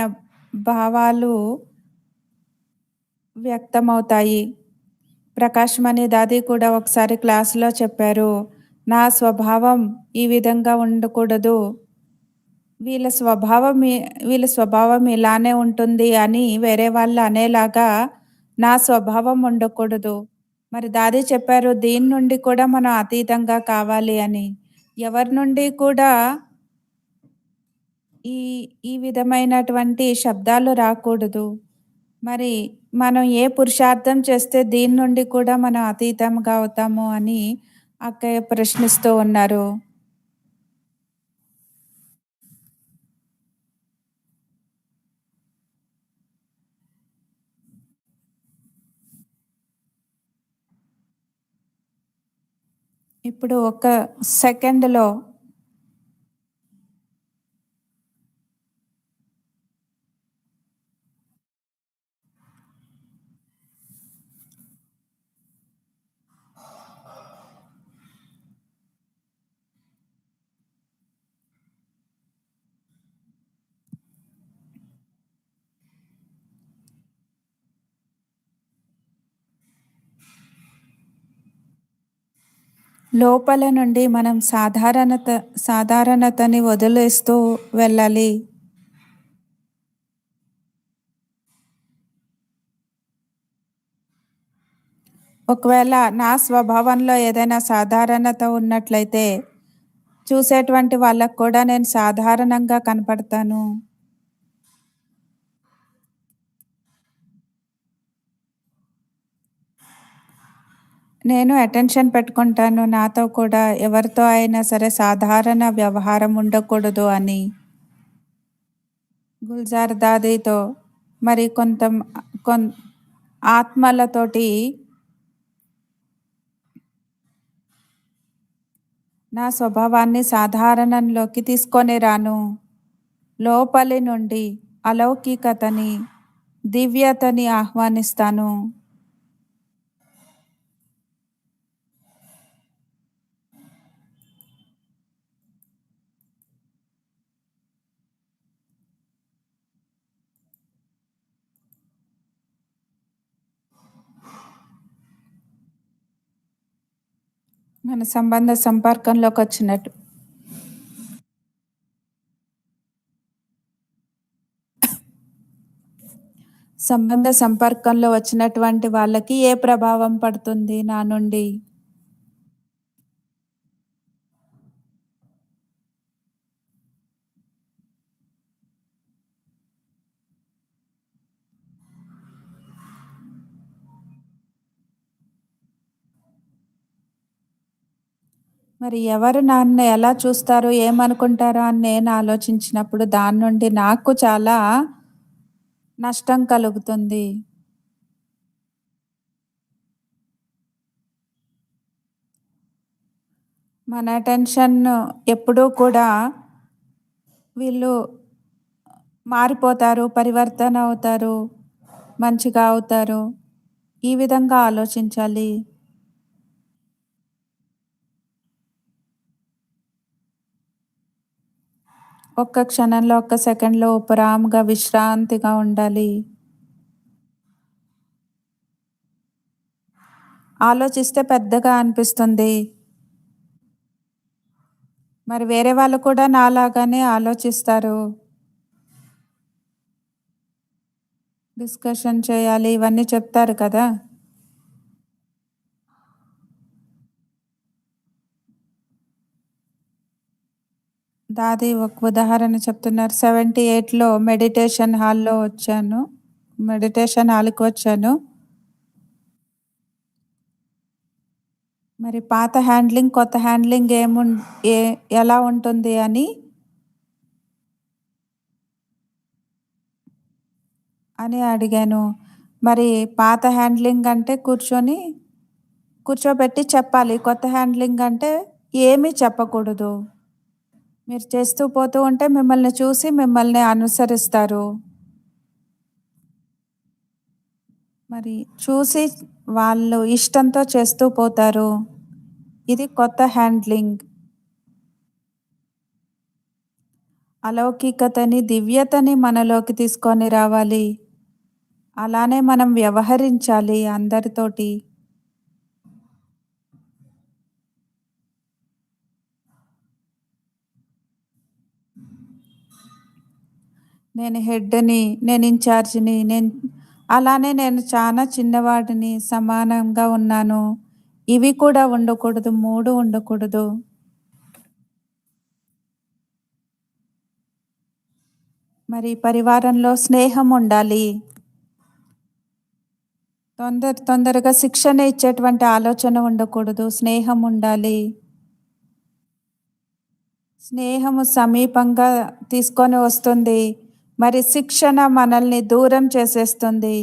భావాలు వ్యక్తమవుతాయి. ప్రకాష్ మణి దాది కూడా ఒకసారి క్లాస్‌లో చెప్పారు. నా స్వభావం ఈ విధంగా ఉండకూడదు. వీళ్ళ స్వభావం ఇలానే ఉంటుంది అని వేరే వాళ్ళు అనేలాగా నా స్వభావం ఉండకూడదు. మరి దాది చెప్పారు దీని నుండి కూడా మనం అతీతంగా కావాలి అని. ఎవరి నుండి కూడా ఈ ఈ విధమైనటువంటి శబ్దాలు రాకూడదు. మరి మనం ఏ పురుషార్థం చేస్తే దీని నుండి కూడా మనం అతీతంగా అవుతాము అని అక్కయ్య ప్రశ్నిస్తూ ఉన్నారు. ఇప్పుడు ఒక సెకండ్‌లో లోపల నుండి మనం సాధారణతని వదిలేస్తూ వెళ్ళాలి. ఒకవేళ నా స్వభావంలో ఏదైనా సాధారణత ఉన్నట్లయితే, చూసేటువంటి వాళ్ళకి కూడా నేను సాధారణంగా కనపడతాను. నేను అటెన్షన్ పెట్టుకుంటాను. నాతో కూడా ఎవరితో అయినా సరే సాధారణ వ్యవహారం ఉండకూడదు అని. గుల్జార్ దాదీతో మరి కొన్ ఆత్మలతోటి నా స్వభావాన్ని సాధారణంలోకి తీసుకొని రాను. లోపలి నుండి అలౌకికతని, దివ్యతని ఆహ్వానిస్తాను. మన సంబంధ సంపర్కంలోకొచ్చినట్టు. సంబంధ సంపర్కంలో వచ్చినటువంటి వాళ్ళకి ఏ ప్రభావం పడుతుంది నా నుండి? మరి ఎవరు నన్ను ఎలా చూస్తారో, ఏమనుకుంటారో అని నేను ఆలోచించినప్పుడు దాని నుండి నాకు చాలా నష్టం కలుగుతుంది. మన అటెన్షన్ ఎప్పుడూ కూడా వీళ్ళు మారిపోతారు, పరివర్తన అవుతారు, మంచిగా అవుతారు. ఈ విధంగా ఆలోచించాలి. ఒక్క క్షణంలో, ఒక్క సెకండ్‌లో ఉపరాంగా విశ్రాంతిగా ఉండాలి. ఆలోచిస్తే పెద్దగా అనిపిస్తుంది. మరి వేరే వాళ్ళు కూడా నాలాగానే ఆలోచిస్తారు. డిస్కషన్ చేయాలి ఇవన్నీ చెప్తారు కదా! దాది ఒక ఉదాహరణ చెప్తున్నారు. 78లో మెడిటేషన్ హాల్‌లో వచ్చాను. మెడిటేషన్ హాల్‌కి వచ్చాను. మరి పాత హ్యాండ్లింగ్, కొత్త హ్యాండ్లింగ్ ఏ ఎలా ఉంటుంది అని అడిగాను. మరి పాత హ్యాండ్లింగ్ అంటే కూర్చోబెట్టి చెప్పాలి. కొత్త హ్యాండ్లింగ్ అంటే ఏమీ చెప్పకూడదు. మీరు చేస్తూ పోతూ ఉంటే మిమ్మల్ని చూసి మిమ్మల్ని అనుసరిస్తారు. మరి చూసి వాళ్ళు ఇష్టంతో చేస్తూ పోతారు. ఇది కొత్త హ్యాండ్లింగ్. అలౌకికతని, దివ్యతని మనలోకి తీసుకొని రావాలి. అలానే మనం వ్యవహరించాలి అందరితోటి. నేను హెడ్‌ని, నేను ఇన్‌చార్జ్‌ని, అలానే నేను చాలా చిన్నవాడిని, సమానంగా ఉన్నాను. ఇవి కూడా ఉండకూడదు. 3 ఉండకూడదు. మరి పరివారంలో స్నేహం ఉండాలి. తొందరగా శిక్షణ ఇచ్చేటువంటి ఆలోచన ఉండకూడదు. స్నేహం ఉండాలి. స్నేహము సమీపంగా తీసుకొని వస్తుంది. మరి శిక్షణ మనల్ని దూరం చేసేస్తుంది.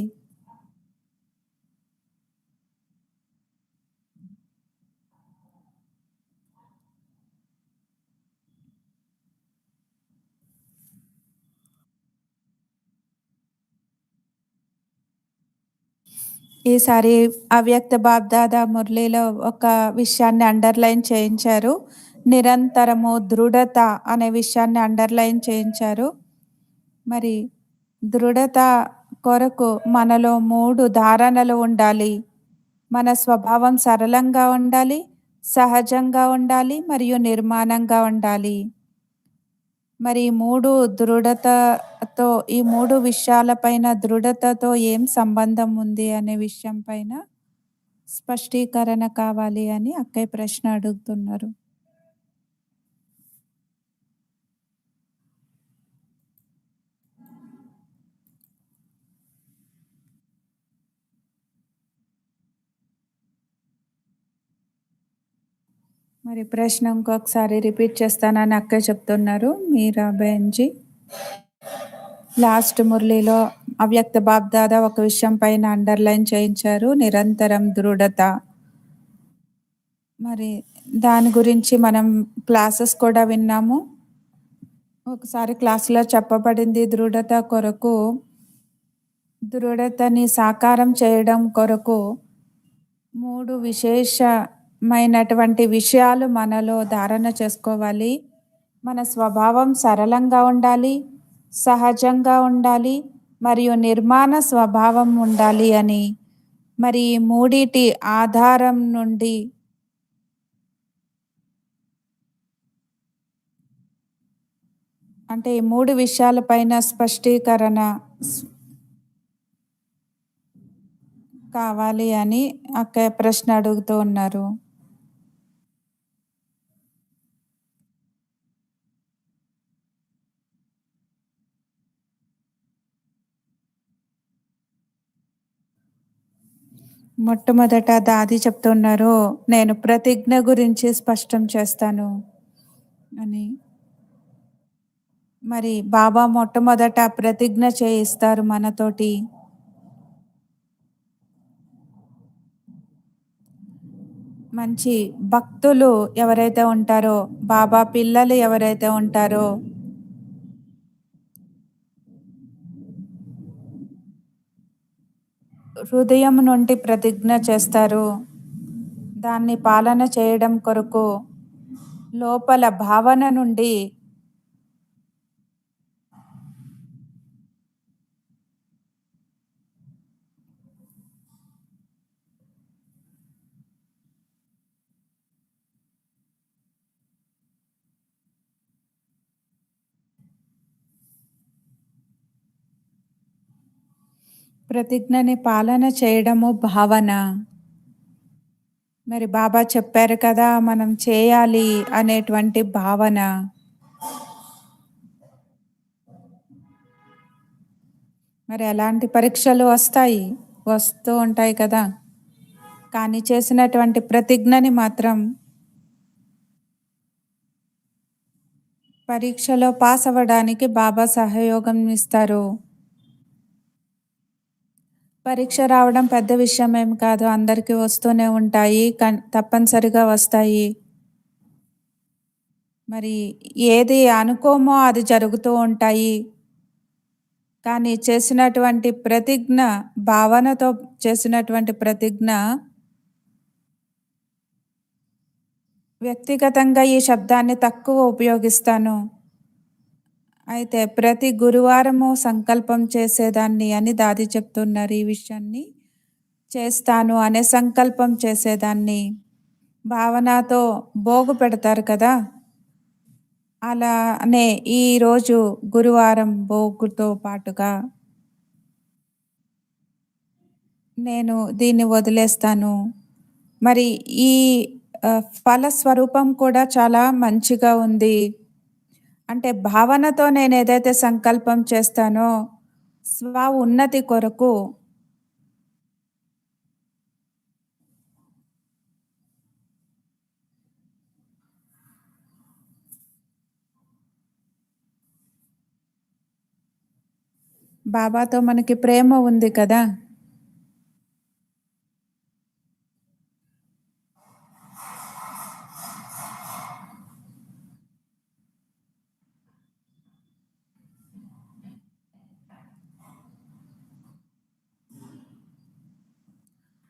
ఈసారి అవ్యక్త బాబ్దాదా మురళిలో ఒక విషయాన్ని అండర్‌లైన్ చేయించారు. నిరంతరము దృఢత అనే విషయాన్ని అండర్‌లైన్ చేయించారు. మరి దృఢత కొరకు మనలో 3 ధారణలు ఉండాలి. మన స్వభావం సరళంగా ఉండాలి, సహజంగా ఉండాలి మరియు నిర్మాణంగా ఉండాలి. మరి ఈ 3 దృఢతతో ఈ 3 విషయాలపైన దృఢతతో ఏం సంబంధం ఉంది అనే విషయం పైన స్పష్టీకరణ కావాలి అని అక్కయ్య ప్రశ్న అడుగుతున్నారు. మరి ప్రశ్న ఇంకొకసారి రిపీట్ చేస్తానని అక్కయ్య చెప్తున్నారు మీరాబేన్‌జీ. లాస్ట్ మురళిలో అవ్యక్త బాప్దాదా ఒక విషయం పైన అండర్‌లైన్ చేయించారు. నిరంతరం దృఢత. మరి దాని గురించి మనం క్లాసెస్ కూడా విన్నాము. ఒకసారి క్లాస్‌లో చెప్పబడింది దృఢత కొరకు, దృఢతని సాకారం చేయడం కొరకు 3 విశేషమైనటువంటి విషయాలు మనలో ధారణ చేసుకోవాలి. మన స్వభావం సరళంగా ఉండాలి, సహజంగా ఉండాలి మరియు నిర్మాణ స్వభావం ఉండాలి అని. మరి ఈ మూడిటి ఆధారం నుండి అంటే ఈ 3 విషయాలపైన స్పష్టీకరణ కావాలి అని అక్కయ్య ప్రశ్న అడుగుతూ ఉన్నారు. మొట్టమొదట దాది చెప్తున్నారు, నేను ప్రతిజ్ఞ గురించి స్పష్టం చేస్తాను అని. మరి బాబా మొట్టమొదట ప్రతిజ్ఞ చేయిస్తారు మనతోటి. మంచి భక్తులు ఎవరైతే ఉంటారో, బాబా పిల్లలు ఎవరైతే ఉంటారో హృదయం నుండి ప్రతిజ్ఞ చేస్తారు. దాన్ని పాలన చేయడం కొరకు లోపల భావన నుండి ప్రతిజ్ఞని పాలన చేయడము భావన. మరి బాబా చెప్పారు కదా మనం చేయాలి అనేటువంటి భావన. మరి ఎలాంటి పరీక్షలు వస్తూ ఉంటాయి కదా, కానీ చేసినటువంటి ప్రతిజ్ఞని మాత్రం పరీక్షలో పాస్ అవ్వడానికి బాబా సహయోగం ఇస్తారు. పరీక్ష రావడం పెద్ద విషయం ఏం కాదు, అందరికీ వస్తూనే ఉంటాయి, తప్పనిసరిగా వస్తాయి. మరి ఏది అనుకోమో అది జరుగుతూ ఉంటాయి. కానీ చేసినటువంటి ప్రతిజ్ఞ, భావనతో చేసినటువంటి ప్రతిజ్ఞ, వ్యక్తిగతంగా ఈ శబ్దాన్ని తక్కువ ఉపయోగిస్తాను. అయితే ప్రతి గురువారము సంకల్పం చేసేదాన్ని అని దాది చెప్తున్నారు. ఈ విషయాన్ని చేస్తాను అనే సంకల్పం చేసేదాన్ని. భావనతో భోగు పెడతారు కదా, అలానే ఈరోజు గురువారం భోగుతో పాటుగా నేను దీన్ని వదిలేస్తాను. మరి ఈ ఫలస్వరూపం కూడా చాలా మంచిగా ఉంది. అంటే భావనతో నేను ఏదైతే సంకల్పం చేస్తానో స్వ ఉన్నతి కొరకు బాబాతో మనకి ప్రేమ ఉంది కదా,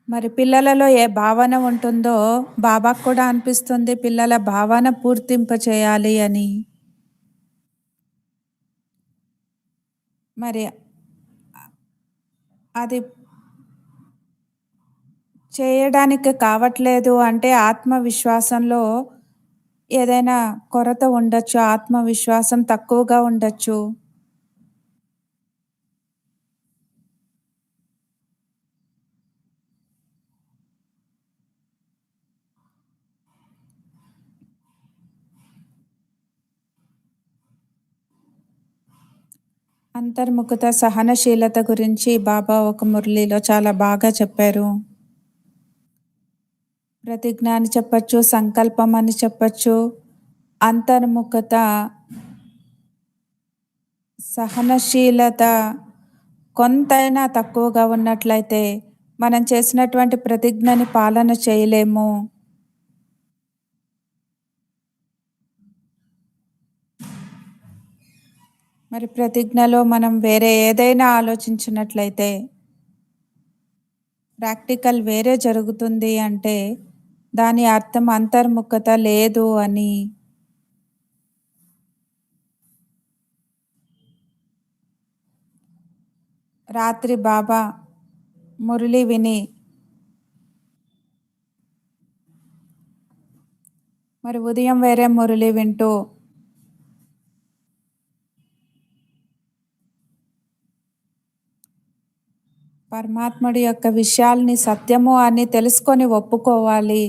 మరి పిల్లలలో ఏ భావన ఉంటుందో బాబాకు కూడా అనిపిస్తుంది పిల్లల భావన పూర్తింప చేయాలి అని. మరి అది చేయడానికి కావట్లేదు అంటే ఆత్మవిశ్వాసంలో ఏదైనా కొరత ఉండొచ్చు. ఆత్మవిశ్వాసం తక్కువగా ఉండొచ్చు. అంతర్ముఖత, సహనశీలత గురించి బాబా ఒక మురళిలో చాలా బాగా చెప్పారు. ప్రతిజ్ఞ అని చెప్పొచ్చు, సంకల్పం అని చెప్పొచ్చు. అంతర్ముఖత, సహనశీలత కొంతైనా తక్కువగా ఉన్నట్లయితే మనం చేసినటువంటి ప్రతిజ్ఞని పాలన చేయలేము. మరి ప్రతిజ్ఞలో మనం వేరే ఏదైనా ఆలోచించినట్లయితే ప్రాక్టికల్ వేరే జరుగుతుంది అంటే దాని అర్థం అంతర్ముఖత లేదు అని. రాత్రి బాబా మురళి విని మరి ఉదయం వేరే మురళి వింటూ పరమాత్ముడి యొక్క విషయాల్ని సత్యము అని తెలుసుకొని ఒప్పుకోవాలి.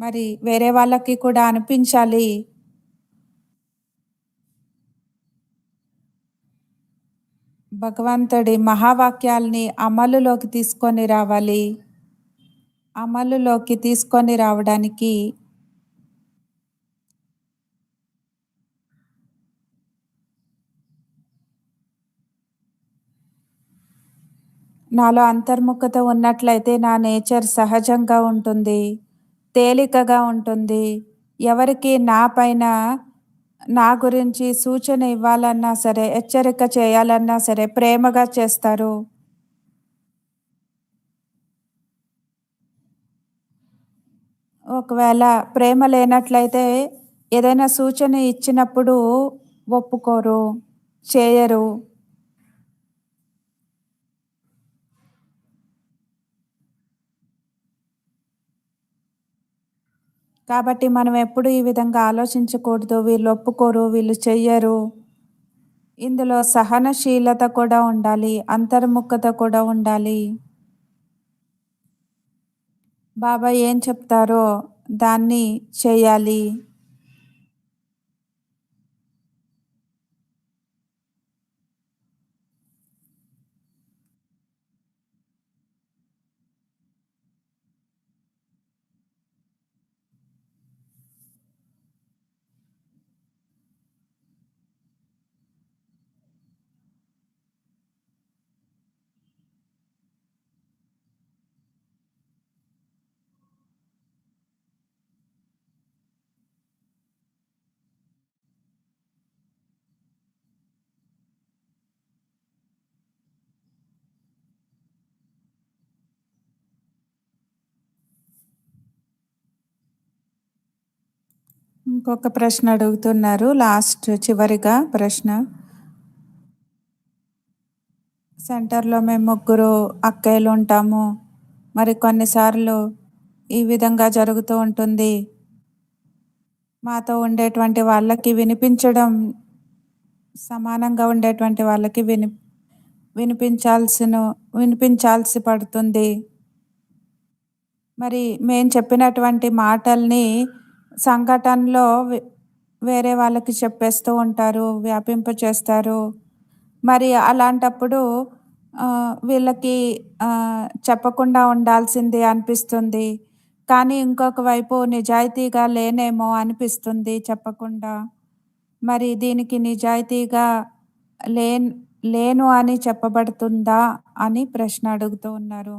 మరి వేరే వాళ్ళకి కూడా అనిపించాలి. భగవంతుడి మహావాక్యాల్ని అమలులోకి తీసుకొని రావాలి. అమలులోకి తీసుకొని రావడానికి నాలో అంతర్ముఖత ఉన్నట్లయితే నా నేచర్ సహజంగా ఉంటుంది, తేలికగా ఉంటుంది. ఎవరికి నా పైన నా గురించి సూచన ఇవ్వాలన్నా సరే, హెచ్చరిక చేయాలన్నా సరే ప్రేమగా చేస్తారు. ఒకవేళ ప్రేమ లేనట్లయితే ఏదైనా సూచన ఇచ్చినప్పుడు ఒప్పుకోరు, చేయరు. కాబట్టి మనం ఎప్పుడు ఈ విధంగా ఆలోచించకూడదు. వీళ్ళు ఒప్పుకోరు, వీళ్ళు చెయ్యరు. ఇందులో సహనశీలత కూడా ఉండాలి, అంతర్ముఖత కూడా ఉండాలి. బాబా ఏం చెప్తారో దాన్ని చేయాలి. ఇంకొక ప్రశ్న అడుగుతున్నారు, లాస్ట్ చివరిగా ప్రశ్న. సెంటర్లో మేము ముగ్గురు అక్కయ్యలు ఉంటాము. మరి కొన్నిసార్లు ఈ విధంగా జరుగుతూ ఉంటుంది. మాతో ఉండేటువంటి వాళ్ళకి వినిపించడం, సమానంగా ఉండేటువంటి వాళ్ళకి వినిపించాల్సి పడుతుంది. మరి మేము చెప్పినటువంటి మాటల్ని సంఘటనలో వేరే వాళ్ళకి చెప్పేస్తూ ఉంటారు, వ్యాపింపచేస్తారు. మరి అలాంటప్పుడు వీళ్ళకి చెప్పకుండా ఉండాల్సింది అనిపిస్తుంది. కానీ ఇంకొక వైపు నిజాయితీగా లేనేమో అనిపిస్తుంది చెప్పకుండా. మరి దీనికి నిజాయితీగా లేను అని చెప్పబడుతుందా అని ప్రశ్న అడుగుతూ ఉన్నారు.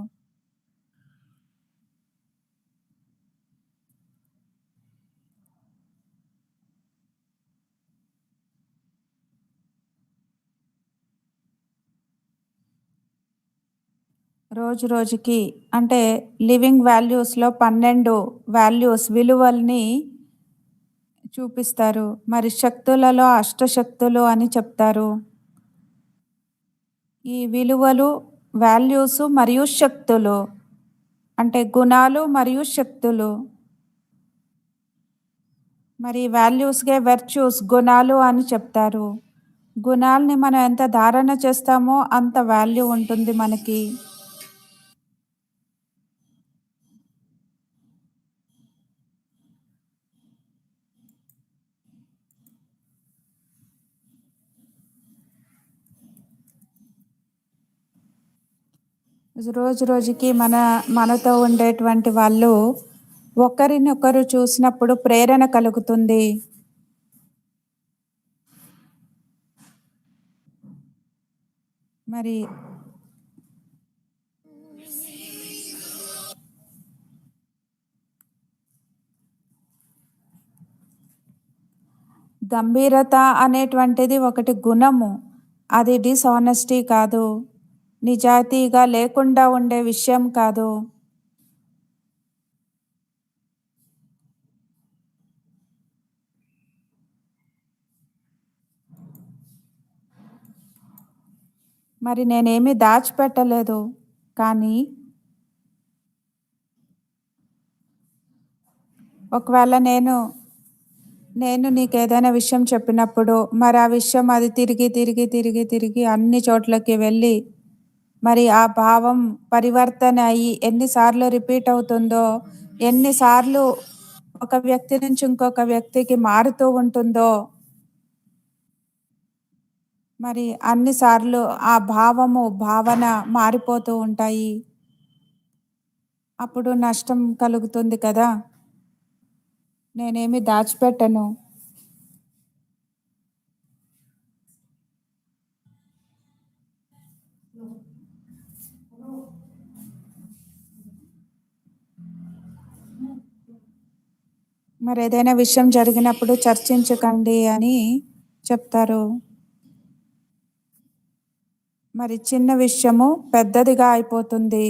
రోజు రోజుకి అంటే లివింగ్ వాల్యూస్లో 12 వాల్యూస్ విలువల్ని చూపిస్తారు. మరి శక్తులలో అష్టశక్తులు అని చెప్తారు. ఈ విలువలు, వాల్యూస్ మరియు శక్తులు అంటే గుణాలు మరియు శక్తులు. మరి వాల్యూస్‌గే వెర్చ్యూస్ గుణాలు అని చెప్తారు. గుణాల్ని మనం ఎంత ధారణ చేస్తామో అంత వాల్యూ ఉంటుంది మనకి. రోజు రోజుకి మనతో ఉండేటువంటి వాళ్ళు ఒకరినొకరు చూసినప్పుడు ప్రేరణ కలుగుతుంది. మరి గంభీరత అనేటువంటిది ఒకటి గుణము. అది డిసానెస్టీ కాదు. నిజాయితీగా లేకుండా ఉండే విషయం కాదు. మరి నేనేమి దాచిపెట్టలేదు. కానీ ఒకవేళ నేను నీకేదైనా విషయం చెప్పినప్పుడు మరి ఆ విషయం అది తిరిగి అన్ని చోట్లకి వెళ్ళి మరి ఆ భావం పరివర్తన అయ్యి ఎన్నిసార్లు రిపీట్ అవుతుందో, ఎన్నిసార్లు ఒక వ్యక్తి నుంచి ఇంకొక వ్యక్తికి మారుతూ ఉంటుందో, మరి అన్ని సార్లు ఆ భావన మారిపోతూ ఉంటాయి. అప్పుడు నష్టం కలుగుతుంది కదా! నేనేమి దాచిపెట్టను. మరేదైనా విషయం జరిగినప్పుడు చర్చించకండి అని చెప్తారు. మరి చిన్న విషయము పెద్దదిగా అయిపోతుంది.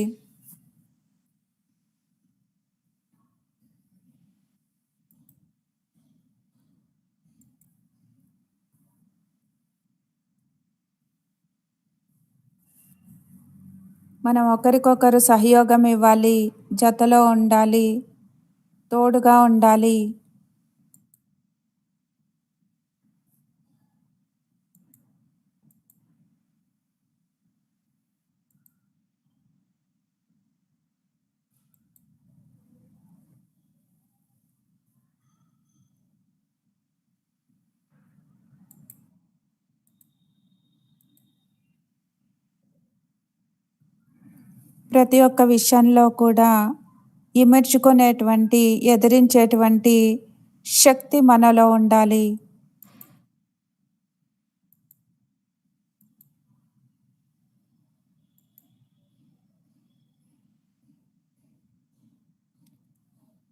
మనం ఒకరికొకరు సహయోగం ఇవ్వాలి, జతలో ఉండాలి, తోడుగా ఉండాలి. ప్రతి ఒక్క విషయంలో కూడా ఇమర్చుకునేటువంటి, ఎదిరించేటువంటి శక్తి మనలో ఉండాలి.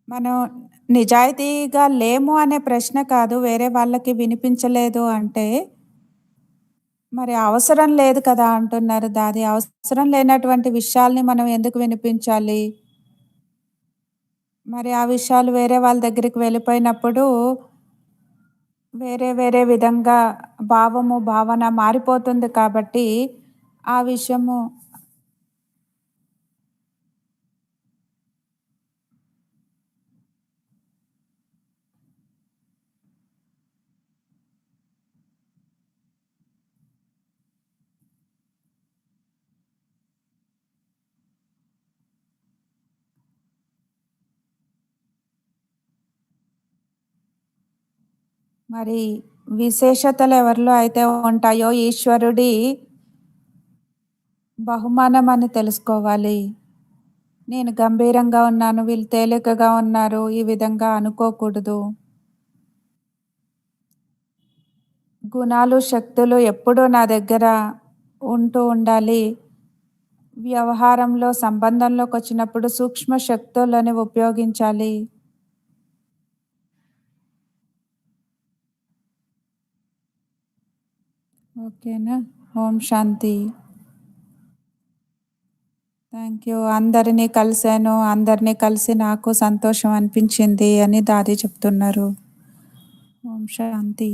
మనం నిజాయితీగా లేము అనే ప్రశ్న కాదు. వేరే వాళ్ళకి వినిపించలేదు అంటే, మరి అవసరం లేదు కదా అంటున్నారు. అది అవసరం లేనటువంటి విషయాల్ని మనం ఎందుకు వినిపించాలి? మరి ఆ విషయాలు వేరే వాళ్ళ దగ్గరికి వెళ్ళిపోయినప్పుడు వేరే వేరే విధంగా భావన మారిపోతుంది కాబట్టి, ఆ విషయము మరి విశేషతలు ఎవరిలో అయితే ఉంటాయో ఈశ్వరుడి బహుమానం అని తెలుసుకోవాలి. నేను గంభీరంగా ఉన్నాను, వీళ్ళు తేలికగా ఉన్నారు, ఈ విధంగా అనుకోకూడదు. గుణాలు, శక్తులు ఎప్పుడూ నా దగ్గర ఉంటూ ఉండాలి. వ్యవహారంలో, సంబంధంలోకొచ్చినప్పుడు సూక్ష్మ శక్తులని ఉపయోగించాలి. ఓకేనా? ఓం శాంతి. Thank you. అందరినీ కలిసాను. అందరినీ కలిసి నాకు సంతోషం అనిపించింది అని దాది చెప్తున్నారు. ఓం శాంతి.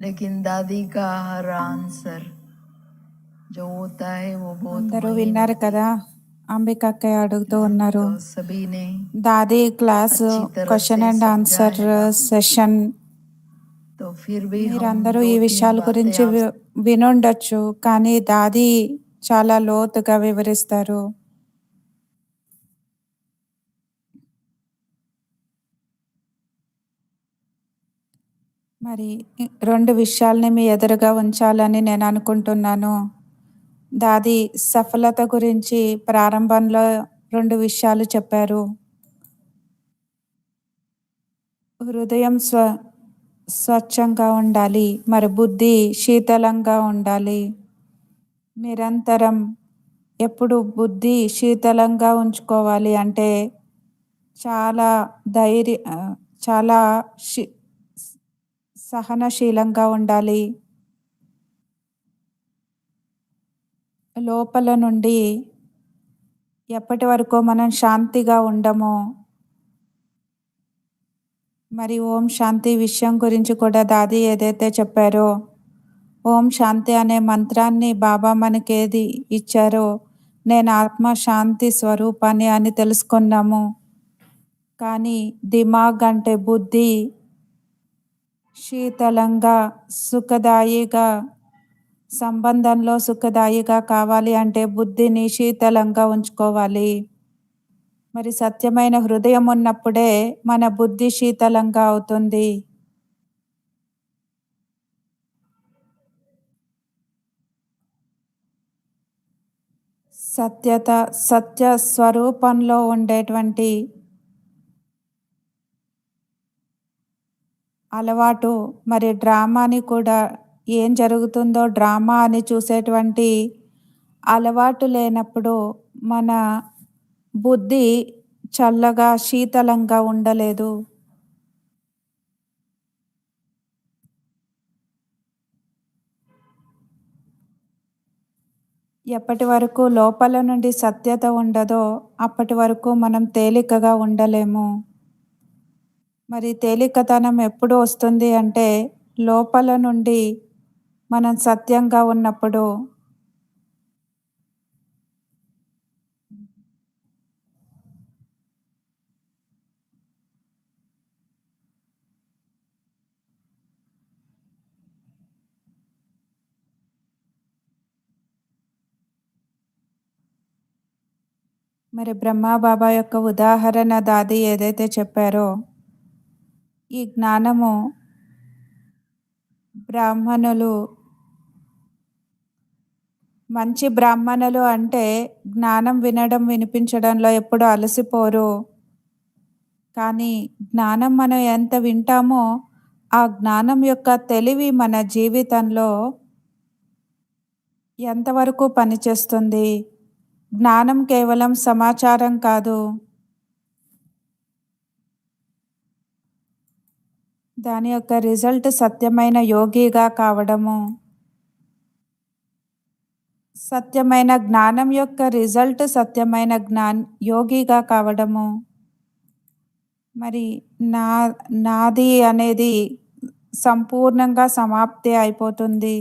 लेकिन दादी का हर आंसर जो होता है वो बहुत అందరూ महीन విన్నారు होती కదా, అంబికక్కయ్య అడుగుతూ है। ఉన్నారు. तो सभी ने దాది క్లాస్ अच्छी तरह క్వశ్చన్ से అండ్ समझा ఆన్సర్ है। సెషన్ तो फिर भी हम మీరందరూ दो ఈ तीन విషయాల बातें గురించి आप వినుండొచ్చు, కానీ దాది చాలా లోతుగా వివరిస్తారు. మరి 2 విషయాల్ని మీ ఎదురుగా ఉంచాలని నేను అనుకుంటున్నాను. దాది సఫలత గురించి ప్రారంభంలో 2 విషయాలు చెప్పారు. హృదయం స్వచ్ఛంగా ఉండాలి, మరి బుద్ధి శీతలంగా ఉండాలి. నిరంతరం ఎప్పుడు బుద్ధి శీతలంగా ఉంచుకోవాలి అంటే చాలా చాలా షి సహనశీలంగా ఉండాలి. లోపల నుండి ఎప్పటి వరకు మనం శాంతిగా ఉండమో, మరి ఓం శాంతి విషయం గురించి కూడా దాది ఏదైతే చెప్పారో, ఓం శాంతి అనే మంత్రాన్ని బాబా మనకేది ఇచ్చారో, నేను ఆత్మ శాంతి స్వరూపాన్ని అని తెలుసుకున్నాము. కానీ దిమాగ్ అంటే బుద్ధి శీతలంగా సుఖదాయిగా, సంబంధంలో సుఖదాయిగా కావాలి అంటే బుద్ధిని శీతలంగా ఉంచుకోవాలి. మరి సత్యమైన హృదయం ఉన్నప్పుడే మన బుద్ధి శీతలంగా అవుతుంది. సత్య స్వరూపంలో ఉండేటువంటి అలవాటు, మరి డ్రామాని కూడా ఏం జరుగుతుందో డ్రామా అని చూసేటువంటి అలవాటు లేనప్పుడు మన బుద్ధి చల్లగా శీతలంగా ఉండలేదు. ఎప్పటి వరకు లోపల నుండి సత్యత ఉండదో అప్పటి వరకు మనం తేలికగా ఉండలేము. మరి తేలికతనం ఎప్పుడు వస్తుంది అంటే లోపల నుండి మనం సత్యంగా ఉన్నప్పుడు. మరి బ్రహ్మా బాబా యొక్క ఉదాహరణ దాది ఏదైతే చెప్పారో, ఈ జ్ఞానము బ్రాహ్మణులు, మంచి బ్రాహ్మణులు అంటే జ్ఞానం వినడం వినిపించడంలో ఎప్పుడు అలసిపోరు. కానీ జ్ఞానం మనం ఎంత వింటామో ఆ జ్ఞానం యొక్క తెలివి మన జీవితంలో ఎంతవరకు పనిచేస్తుంది. జ్ఞానం కేవలం సమాచారం కాదు, దాని యొక్క రిజల్ట్ సత్యమైన యోగిగా కావడము. సత్యమైన జ్ఞానం యొక్క రిజల్ట్ సత్యమైన యోగిగా కావడము. మరి నాది అనేది సంపూర్ణంగా సమాప్తి అయిపోతుంది.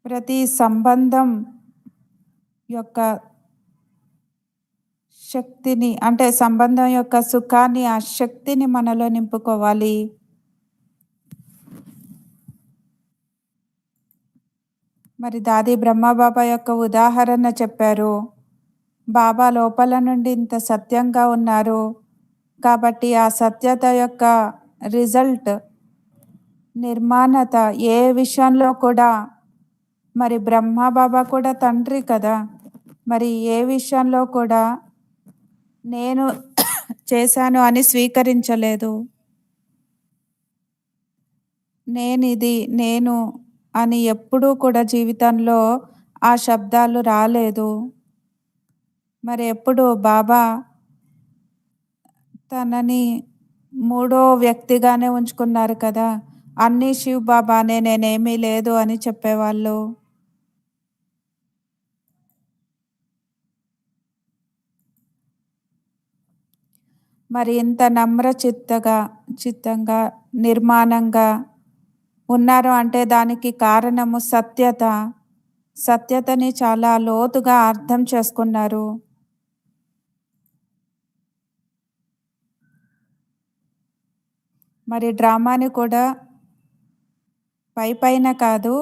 ప్రతి సంబంధం యొక్క శక్తిని అంటే సంబంధం యొక్క సుఖాన్ని, ఆ శక్తిని మనలో నింపుకోవాలి. మరి దాది బ్రహ్మబాబా యొక్క ఉదాహరణ చెప్పారు. బాబా లోపల నుండి ఇంత సత్యంగా ఉన్నారు కాబట్టి ఆ సత్యత యొక్క రిజల్ట్ నిర్మాణత ఏ విషయంలో కూడా, మరి బ్రహ్మబాబా కూడా తండ్రి కదా, మరి ఏ విషయంలో కూడా నేను చేశాను అని స్వీకరించలేదు. నేను అని ఎప్పుడూ కూడా జీవితంలో ఆ శబ్దాలు రాలేదు. మరి ఎప్పుడు బాబా తనని మూడో వ్యక్తిగానే ఉంచుకున్నారు కదా, అన్నీ శివ్ బాబానే, నేనేమీ లేదు అని చెప్పేవాళ్ళు. మరి ఇంత నమ్ర చిత్తంగా, నిర్మాణంగా ఉన్నారు అంటే దానికి కారణము సత్యత. సత్యతని చాలా లోతుగా అర్థం చేసుకున్నారు. మరి డ్రామాని కూడా పైపైన కాదు,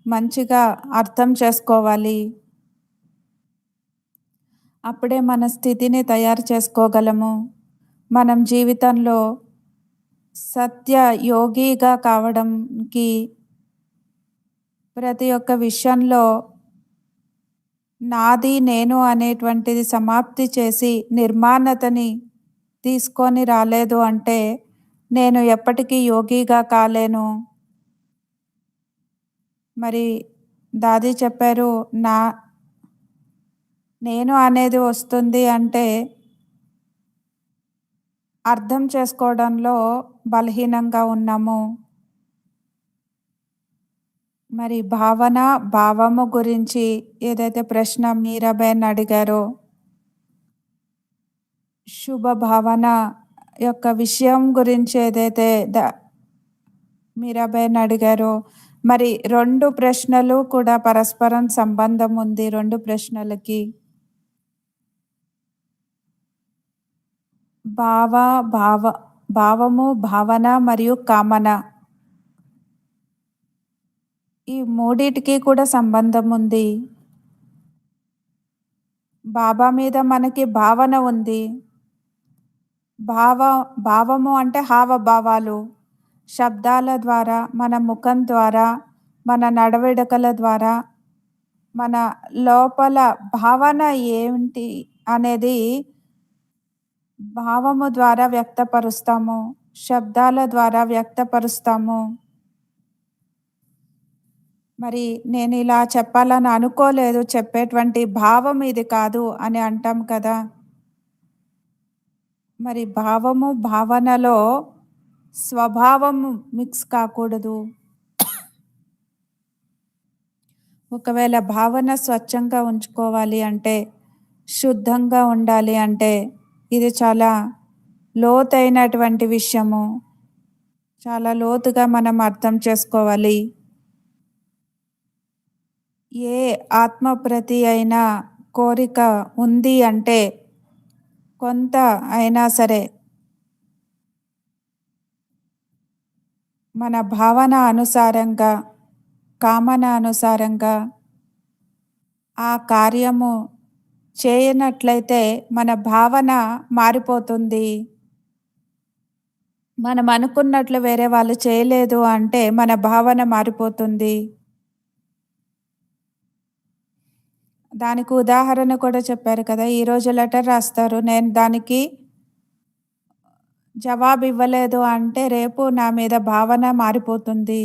మంచిగా అర్థం చేసుకోవాలి. అప్పుడే మన స్థితిని తయారు చేసుకోగలము. మనం జీవితంలో సత్య యోగిగా కావడంకి ప్రతి ఒక్క విషయంలో నాది, నేను అనేటువంటిది సమాప్తి చేసి నిర్మాణతని తీసుకొని రాలేదు అంటే నేను ఎప్పటికీ యోగిగా కాలేను. మరి దాది చెప్పారు, నేను అనేది వస్తుంది అంటే అర్థం చేసుకోవడంలో బలహీనంగా ఉన్నాము. మరి భావన, భావము గురించి ఏదైతే ప్రశ్న మీరాబేన్ అడిగారో, శుభ భావన యొక్క విషయం గురించి ఏదైతే మీరాబేన్ అడిగారో, మరి 2 ప్రశ్నలు కూడా పరస్పరం సంబంధం ఉంది 2 ప్రశ్నలకి. భావము, భావన మరియు కామన. ఈ మూడిటికి కూడా సంబంధం ఉంది. బాబా మీద మనకి భావన ఉంది. భావము అంటే హావభావాలు. శబ్దాల ద్వారా, మన ముఖం ద్వారా, మన నడవడికల ద్వారా, మన లోపల భావన ఏంటి అనేది భావము ద్వారా వ్యక్తపరుస్తాము. శబ్దాల ద్వారా వ్యక్తపరుస్తాము. మరి నేను ఇలా చెప్పాలని అనుకోలేదు, చెప్పేటువంటి భావం ఇది కాదు అని అంటాం కదా. మరి భావము, భావనలో స్వభావము మిక్స్ కాకూడదు. ఒకవేళ భావన స్వచ్ఛంగా ఉంచుకోవాలి అంటే, శుద్ధంగా ఉండాలి అంటే ఇది చాలా లోతైనటువంటి విషయము. చాలా లోతుగా మనం అర్థం చేసుకోవాలి. ఏ ఆత్మ ప్రతి అయినా కోరిక ఉంది అంటే కొంత అయినా సరే మన భావన అనుసారంగా, కామన అనుసారంగా ఆ కార్యము చేయనట్లయితే మన భావన మారిపోతుంది. మనం అనుకున్నట్లు వేరే వాళ్ళు చేయలేదు అంటే మన భావన మారిపోతుంది. దానికి ఉదాహరణ కూడా చెప్పారు కదా. ఈరోజు లెటర్ రాస్తారు, నేను దానికి జవాబు ఇవ్వలేదు అంటే రేపు నా మీద భావన మారిపోతుంది.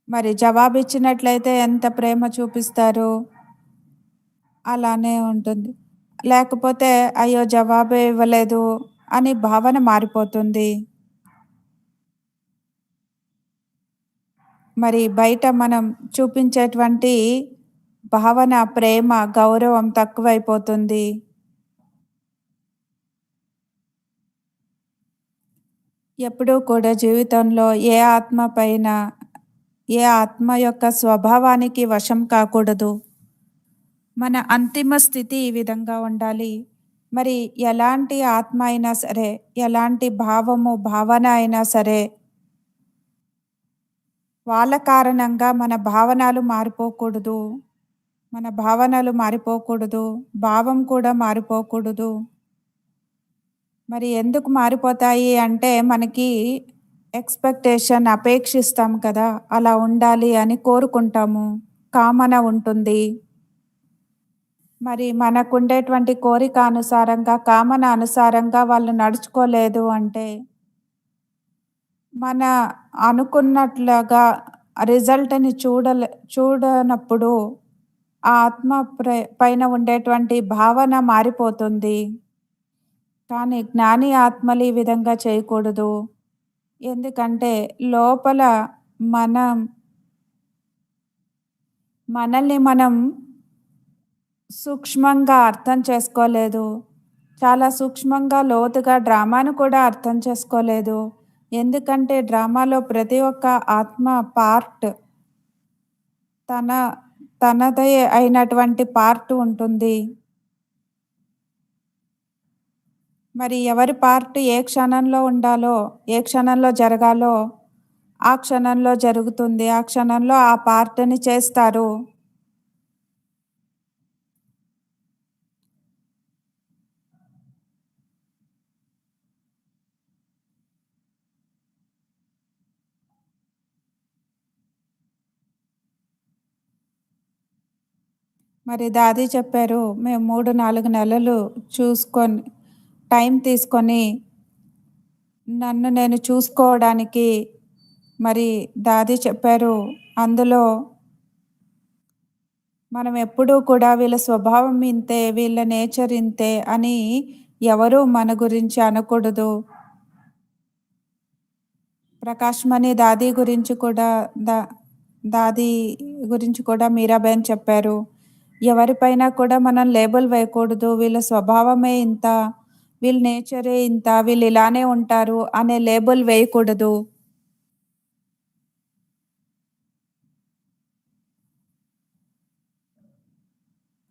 మరి జవాబు ఇచ్చినట్లయితే ఎంత ప్రేమ చూపిస్తారు, అలానే ఉంటుంది. లేకపోతే అయ్యో జవాబే ఇవ్వలేదు అని భావన మారిపోతుంది. మరి బయట మనం చూపించేటువంటి భావన, ప్రేమ, గౌరవం తక్కువైపోతుంది. ఎప్పుడూ కూడా జీవితంలో ఏ ఆత్మ యొక్క స్వభావానికి వశం కాకూడదు. మన అంతిమ స్థితి ఈ విధంగా ఉండాలి. మరి ఎలాంటి ఆత్మ అయినా సరే, ఎలాంటి భావము, భావన అయినా సరే, వాళ్ళ కారణంగా మన భావనలు మారిపోకూడదు. మన భావనలు మారిపోకూడదు, భావం కూడా మారిపోకూడదు. మరి ఎందుకు మారిపోతాయి అంటే మనకి ఎక్స్పెక్టేషన్, అపేక్షిస్తాం కదా, అలా ఉండాలి అని కోరుకుంటాము, కామన ఉంటుంది. మరి మనకుండేటువంటి కోరిక అనుసారంగా, కామన అనుసారంగా వాళ్ళు నడుచుకోలేదు అంటే మన అనుకున్నట్లుగా రిజల్ట్ని చూడనప్పుడు ఆ ఆత్మ పైన ఉండేటువంటి భావన మారిపోతుంది. కానీ జ్ఞాని ఆత్మలు ఈ విధంగా చేయకూడదు. ఎందుకంటే లోపల మనం మనల్ని మనం సూక్ష్మంగా అర్థం చేసుకోలేదు. చాలా సూక్ష్మంగా, లోతుగా డ్రామాను కూడా అర్థం చేసుకోలేదు. ఎందుకంటే డ్రామాలో ప్రతి ఒక్క ఆత్మ పార్ట్ తన తనదే అయినటువంటి పార్ట్ ఉంటుంది. మరి ఎవరి పార్ట్ ఏ క్షణంలో ఉండాలో, ఏ క్షణంలో జరగాలో, ఆ క్షణంలో జరుగుతుంది. ఆ క్షణంలో ఆ పార్ట్‌ని చేస్తారు. మరి దాది చెప్పారు, మేము 3, 4 నెలలు చూసుకొని టైం తీసుకొని నన్ను నేను చూసుకోవడానికి మరి దాది చెప్పారు. అందులో మనం ఎప్పుడూ కూడా వీళ్ళ స్వభావం ఇంతే, వీళ్ళ నేచర్ ఇంతే అని ఎవరూ మన గురించి అనకూడదు. ప్రకాష్ మణి దాది గురించి కూడా దా దాది గురించి కూడా మీరాబెన్ చెప్పారు. ఎవరిపైన కూడా మనం లేబుల్ వేయకూడదు. వీళ్ళ స్వభావమే ఇంత, వీళ్ళ నేచరే ఇంత, వీళ్ళు ఇలానే ఉంటారు అనే లేబుల్ వేయకూడదు.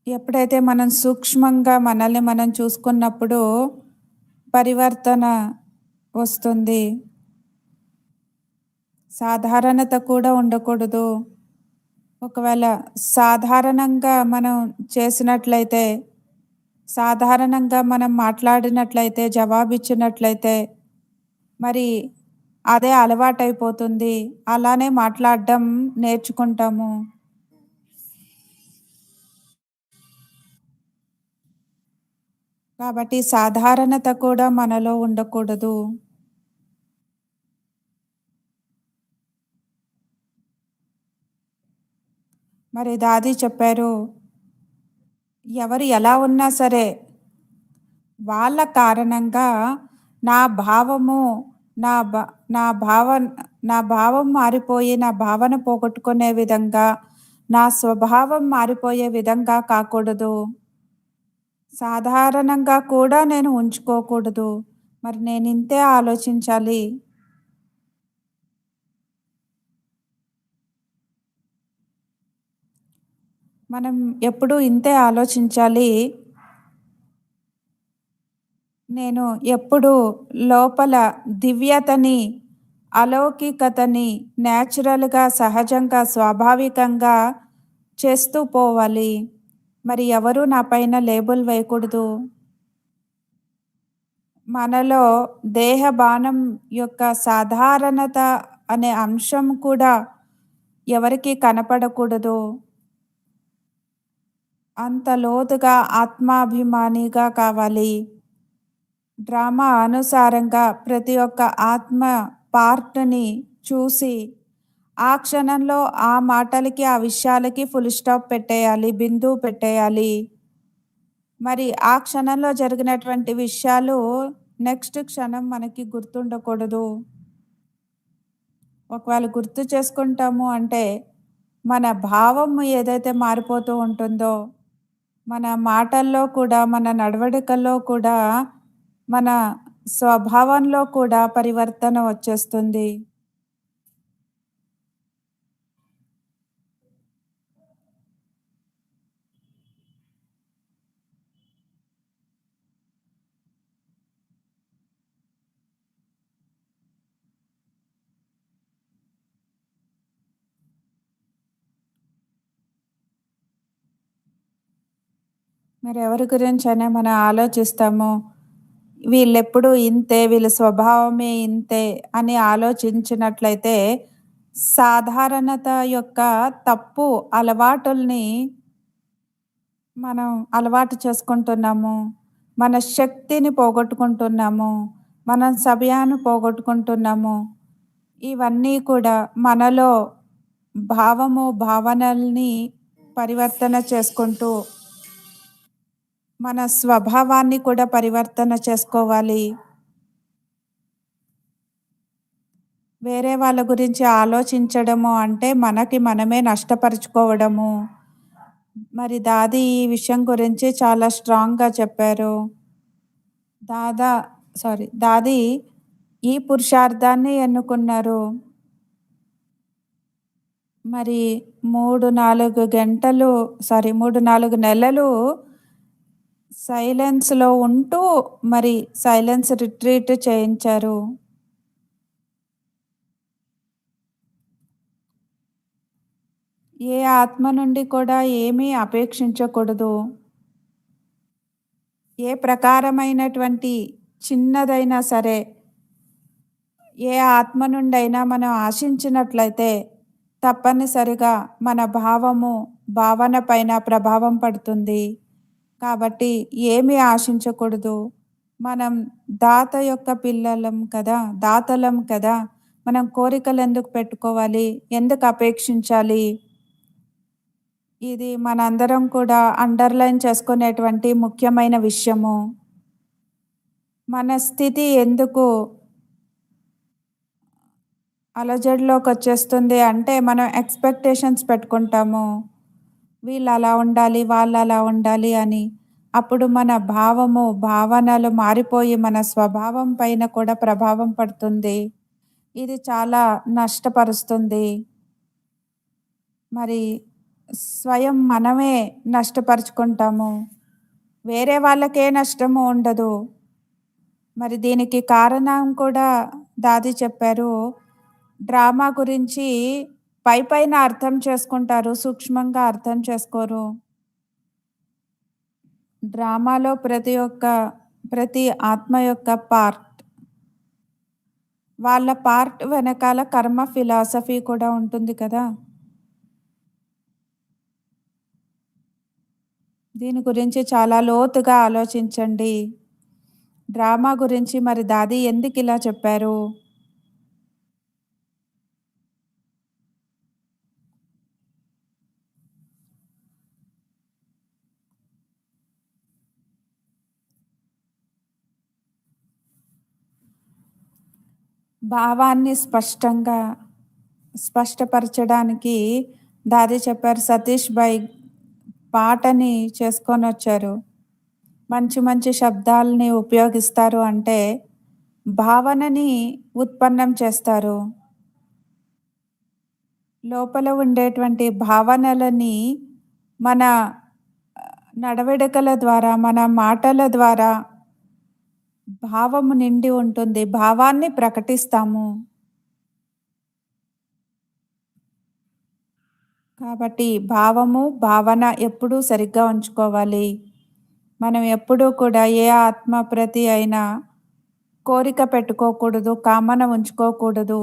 ఎప్పుడైతే మనం సూక్ష్మంగా మనల్ని మనం చూసుకున్నప్పుడు పరివర్తన వస్తుంది. సాధారణత కూడా ఉండకూడదు. ఒకవేళ సాధారణంగా మనం చేసినట్లయితే, సాధారణంగా మనం మాట్లాడినట్లయితే, జవాబిచ్చినట్లయితే, మరి అదే అలవాటైపోతుంది. అలానే మాట్లాడడం నేర్చుకుంటాము. కాబట్టి సాధారణత కూడా మనలో ఉండకూడదు. మరి దాది చెప్పారు, ఎవరు ఎలా ఉన్నా సరే, వాళ్ళ కారణంగా నా భావము, నా భా నా నా భావం మారిపోయి, నా భావన పోగొట్టుకునే విధంగా, నా స్వభావం మారిపోయే విధంగా కాకూడదు. సాధారణంగా కూడా నేను ఉంచుకోకూడదు. మరి నేనింతే ఆలోచించాలి. మనం ఎప్పుడూ ఇంతే ఆలోచించాలి. నేను ఎప్పుడూ లోపల దివ్యతని, అలౌకికతని నేచురల్‌గా, సహజంగా, స్వాభావికంగా చేస్తూ పోవాలి. మరి ఎవరు నా పైన లేబుల్ వేయకూడదు. మనలో దేహ బాణం యొక్క సాధారణత అనే అంశం కూడా ఎవరికీ కనపడకూడదు. అంత లోతుగా ఆత్మాభిమానిగా కావాలి. డ్రామా అనుసారంగా ప్రతి ఒక్క ఆత్మ పార్ట్‌ని చూసి, ఆ క్షణంలో ఆ మాటలకి, ఆ విషయాలకి ఫుల్ స్టాప్ పెట్టేయాలి. బిందువు పెట్టేయాలి. మరి ఆ క్షణంలో జరిగినటువంటి విషయాలు నెక్స్ట్ క్షణం మనకి గుర్తుండకూడదు. ఒకవేళ గుర్తు చేసుకుంటాము అంటే, మన భావం ఏదైతే మారిపోతూ ఉంటుందో, మన మాటల్లో కూడా, మన నడవడికల్లో కూడా, మన స్వభావంలో కూడా పరివర్తన వచ్చేస్తుంది. మరి ఎవరి గురించైనా మనం ఆలోచిస్తాము. వీళ్ళెప్పుడూ ఇంతే, వీళ్ళ స్వభావమే ఇంతే అని ఆలోచించినట్లయితే, సాధారణత యొక్క తప్పు అలవాటుల్ని మనం అలవాటు చేసుకుంటున్నాము. మన శక్తిని పోగొట్టుకుంటున్నాము. మనం సమయాన్ని పోగొట్టుకుంటున్నాము. ఇవన్నీ కూడా మనలో భావము, భావనల్ని పరివర్తన చేసుకుంటూ మన స్వభావాన్ని కూడా పరివర్తన చేసుకోవాలి. వేరే వాళ్ళ గురించి ఆలోచించడము అంటే మనకి మనమే నష్టపరుచుకోవడము. మరి దాది ఈ విషయం గురించి చాలా స్ట్రాంగ్‌గా చెప్పారు. దాదా దాది ఈ పురుషార్థాన్ని ఎన్నుకున్నారు. మరి 3, 4 గంటలు 3, 4 నెలలు సైలెన్స్‌లో ఉంటూ మరి సైలెన్స్ రిట్రీట్ చేయించారు. ఏ ఆత్మ నుండి కూడా ఏమీ అపేక్షించకూడదు. ఏ ప్రకారమైనటువంటి చిన్నదైనా సరే, ఏ ఆత్మ నుండైనా మనం ఆశించినట్లయితే తప్పనిసరిగా మన భావన పైన ప్రభావం పడుతుంది. కాబట్టి ఏమీ ఆశించకూడదు. మనం దాత యొక్క పిల్లలం కదా! దాతలం కదా! మనం కోరికలెందుకు పెట్టుకోవాలి? ఎందుకు అపేక్షించాలి? ఇది మనందరం కూడా అండర్‌లైన్ చేసుకునేటువంటి ముఖ్యమైన విషయము. మన స్థితి ఎందుకు అలజడిలోకొచ్చేస్తుంది అంటే, మనం ఎక్స్‌పెక్టేషన్స్ పెట్టుకుంటాము. వీళ్ళలా ఉండాలి, వాళ్ళలా ఉండాలి అని. అప్పుడు మన భావనలు మారిపోయి మన స్వభావం పైన కూడా ప్రభావం పడుతుంది. ఇది చాలా నష్టపరుస్తుంది. మరి స్వయం మనమే నష్టపరుచుకుంటాము. వేరే వాళ్ళకే నష్టము ఉండదు. మరి దీనికి కారణం కూడా దాది చెప్పారు. డ్రామా గురించి పైపైన అర్థం చేసుకుంటారు. సూక్ష్మంగా అర్థం చేసుకోరు. డ్రామాలో ప్రతి ఆత్మ యొక్క వాళ్ళ పార్ట్ వెనకాల కర్మ ఫిలాసఫీ కూడా ఉంటుంది కదా! దీని గురించి చాలా లోతుగా ఆలోచించండి. డ్రామా గురించి మరి దాది ఎందుకిలా చెప్పారు? భావాన్ని స్పష్టపరచడానికి దాది చెప్పారు. సతీష్ భాయ్ పాటని చేసుకొనొచ్చారు. మంచి మంచి శబ్దాల్ని ఉపయోగిస్తారు అంటే, భావనని ఉత్పన్నం చేస్తారు. లోపల ఉండేటువంటి భావనలని మన నడవడికల ద్వారా, మన మాటల ద్వారా భావము నిండి ఉంటుంది. భావాన్ని ప్రకటిస్తాము. కాబట్టి భావన ఎప్పుడూ సరిగ్గా ఉంచుకోవాలి. మనం ఎప్పుడూ కూడా ఏ ఆత్మ ప్రతి అయినా కోరిక పెట్టుకోకూడదు, కామన ఉంచుకోకూడదు.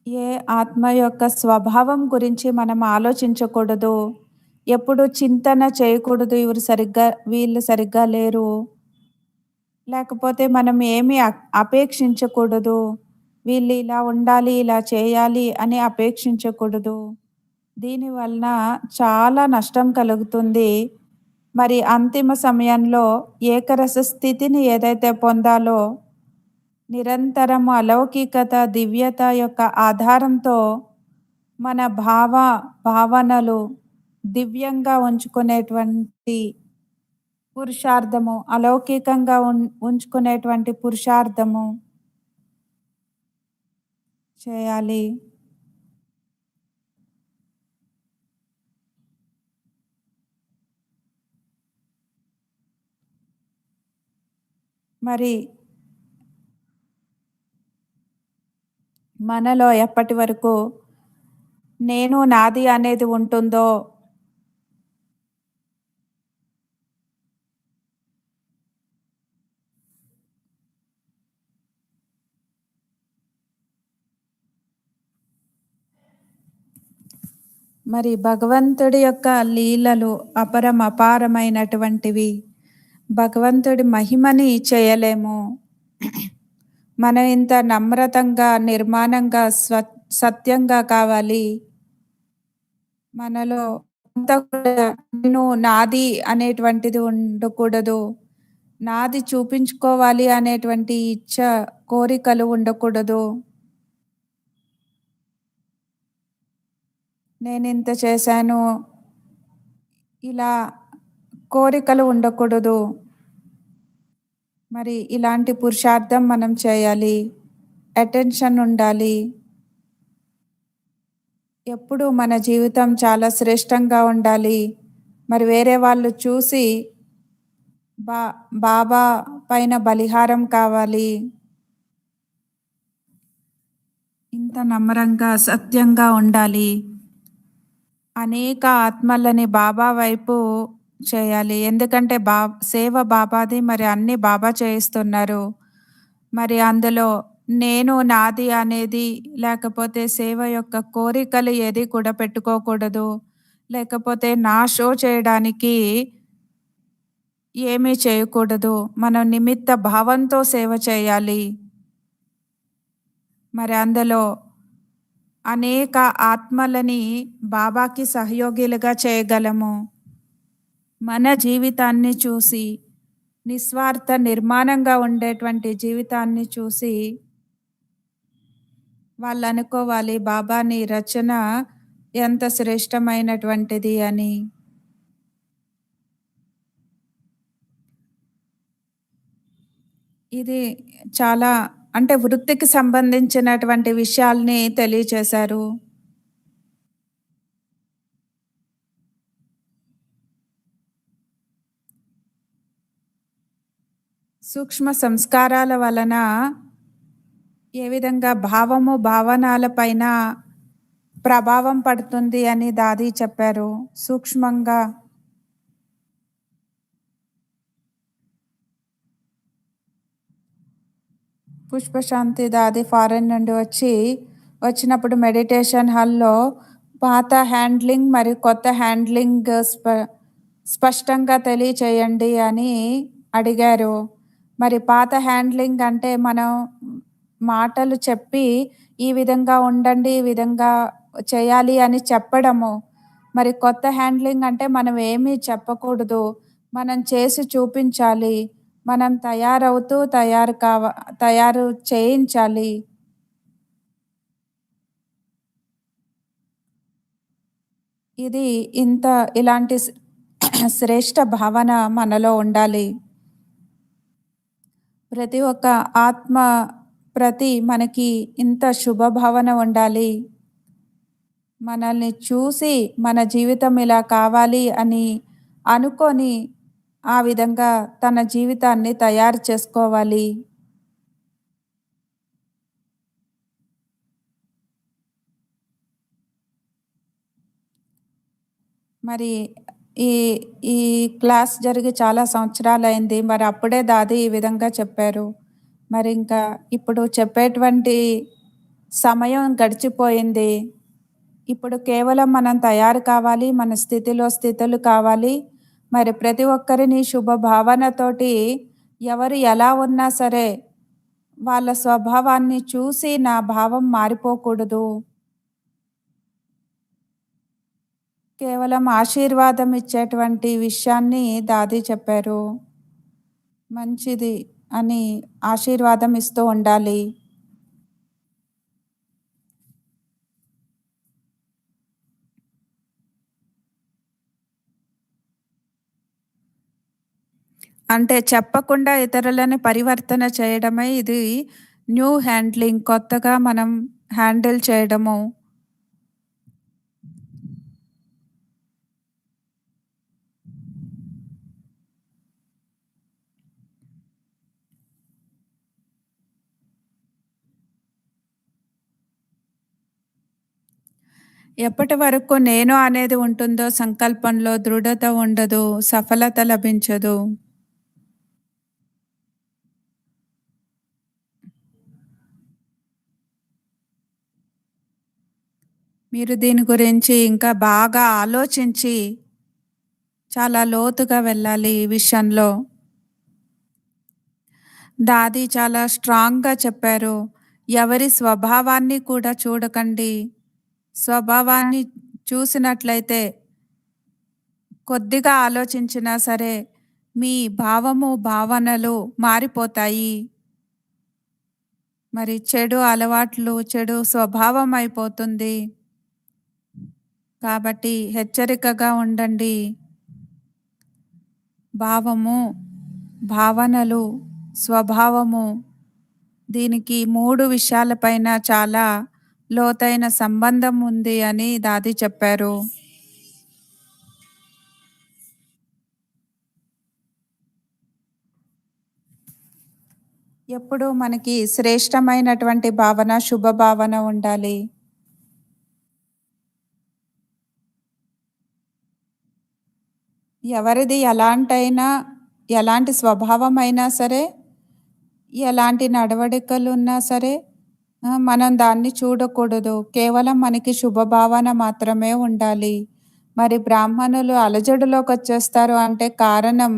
ఏ ఆత్మ యొక్క స్వభావం గురించి మనం ఆలోచించకూడదు. ఎప్పుడు చింతన చేయకూడదు. వీళ్ళు సరిగ్గా లేరు. లేకపోతే మనం ఏమి అపేక్షించకూడదు. వీళ్ళు ఇలా ఉండాలి, ఇలా చేయాలి అని అపేక్షించకూడదు. దీని వలన చాలా నష్టం కలుగుతుంది. మరి అంతిమ సమయంలో ఏకరస స్థితిని ఏదైతే పొందాలో నిరంతరము అలౌకికత, దివ్యత యొక్క ఆధారంతో మన భావనలు దివ్యంగా ఉంచుకునేటువంటి పురుషార్థము, అలౌకికంగా ఉంచుకునేటువంటి పురుషార్థము చేయాలి. మరి మనలో ఎప్పటి వరకు నేను, నాది అనేది ఉంటుందో మరి భగవంతుడి యొక్క లీలలు అపారమైనటువంటివి. భగవంతుడి మహిమని చేయలేము. మనం ఇంత నమ్రతంగా, నిర్మాణంగా, సత్యంగా కావాలి. మనలో అంతా కూడా నేను, నాది అనేటువంటిది ఉండకూడదు. నాది చూపించుకోవాలి అనేటువంటి ఇచ్చ, కోరికలు ఉండకూడదు. నేనింత చేశాను, ఇలా కోరికలు ఉండకూడదు. మరి ఇలాంటి పురుషార్థం మనం చేయాలి. అటెన్షన్ ఉండాలి. ఎప్పుడూ మన జీవితం చాలా శ్రేష్టంగా ఉండాలి. మరి వేరే వాళ్ళు చూసి బా బాబా పైన బలిహారం కావాలి. ఇంత నమ్రంగా, సత్యంగా ఉండాలి. అనేక ఆత్మలని బాబా వైపు చేయాలి. ఎందుకంటే సేవ బాబాది, మరి అన్నీ బాబా చేయిస్తున్నారు. మరి అందులో నేను, నాది అనేది, లేకపోతే సేవ యొక్క కోరికలు ఏది కూడా పెట్టుకోకూడదు. లేకపోతే నా షో చేయడానికి ఏమీ చేయకూడదు. మనం నిమిత్త భావంతో సేవ చేయాలి. మరి అందులో అనేక ఆత్మలని బాబాకి సహయోగిలుగా చేయగలము. మన జీవితాన్ని చూసి, నిస్వార్థ నిర్మాణంగా ఉండేటువంటి జీవితాన్ని చూసి వాళ్ళు అనుకోవాలి బాబాని రచన ఎంత శ్రేష్టమైనటువంటిది అని. ఇది చాలా అంటే వృత్తికి సంబంధించినటువంటి విషయాల్ని తెలియచేశారు. సూక్ష్మ సంస్కారాల వలన ఏ విధంగా భావము, భావనాల పైన ప్రభావం పడుతుంది అని దాది చెప్పారు. సూక్ష్మంగా పుష్పశాంతి దాది ఫారెన్ నుండి వచ్చినప్పుడు మెడిటేషన్ హాల్లో పాత హ్యాండ్లింగ్ మరియు కొత్త హ్యాండ్లింగ్ స్పష్టంగా తెలియచేయండి అని అడిగారు. మరి పాత హ్యాండ్లింగ్ అంటే మనం మాటలు చెప్పి ఈ విధంగా ఉండండి, ఈ విధంగా చేయాలి అని చెప్పడము. మరి కొత్త హ్యాండ్లింగ్ అంటే మనం ఏమీ చెప్పకూడదు, మనం చేసి చూపించాలి. మనం తయారవుతూ తయారు చేయించాలి. ఇది ఇలాంటి శ్రేష్ట భావన మనలో ఉండాలి. ప్రతి ఒక్క ఆత్మ ప్రతి మనకి ఇంత శుభభావన ఉండాలి. మనల్ని చూసి మన జీవితం ఇలా కావాలి అని అనుకొని ఆ విధంగా తన జీవితాన్ని తయారు చేసుకోవాలి. మరి ఈ ఈ క్లాస్ జరిగి చాలా సంవత్సరాలైంది. మరి అప్పుడే దాది ఈ విధంగా చెప్పారు. మరి ఇంకా ఇప్పుడు చెప్పేటువంటి సమయం గడిచిపోయింది. ఇప్పుడు కేవలం మనం తయారు కావాలి, మన స్థితులు కావాలి. మరి ప్రతి ఒక్కరిని శుభ భావనతోటి ఎవరు ఎలా ఉన్నా సరే వాళ్ళ స్వభావాన్ని చూసి నా భావం మారిపోకూడదు. కేవలం ఆశీర్వాదం ఇచ్చేటువంటి విషయాన్ని దాది చెప్పారు. మంచిది అని ఆశీర్వాదం ఇస్తూ ఉండాలి. అంటే చెప్పకుండా ఇతరులని పరివర్తన చేయడమే ఇది న్యూ హ్యాండ్లింగ్, కొత్తగా మనం హ్యాండిల్ చేయడము. ఎప్పటి వరకు నేను అనేది ఉంటుందో సంకల్పంలో దృఢత ఉండదు, సఫలత లభించదు. మీరు దీని గురించి ఇంకా బాగా ఆలోచించి చాలా లోతుగా వెళ్ళాలి ఈ విషయంలో. దాది చాలా స్ట్రాంగ్గా చెప్పారు. ఎవరి స్వభావాన్ని కూడా చూడకండి. స్వభావాన్ని చూసినట్లయితే కొద్దిగా ఆలోచించినా సరే మీ భావము, భావనలు మారిపోతాయి. మరి చెడు అలవాట్లు, చెడు స్వభావం అయిపోతుంది. కాబట్టి హెచ్చరికగా ఉండండి. భావము, భావనలు, స్వభావము దీనికి 3 విషయాలపైన చాలా లోతైన సంబంధం ఉంది అని దాది చెప్పారు. ఎప్పుడూ మనకి శ్రేష్టమైనటువంటి భావన, శుభ భావన ఉండాలి. ఎవరిది ఎలాంటి స్వభావమైనా సరే, ఎలాంటి నడవడికలున్నా సరే మనం దాన్ని చూడకూడదు. కేవలం మనకి శుభభావన మాత్రమే ఉండాలి. మరి బ్రాహ్మణులు అలజడిలోకొచ్చేస్తారు అంటే కారణం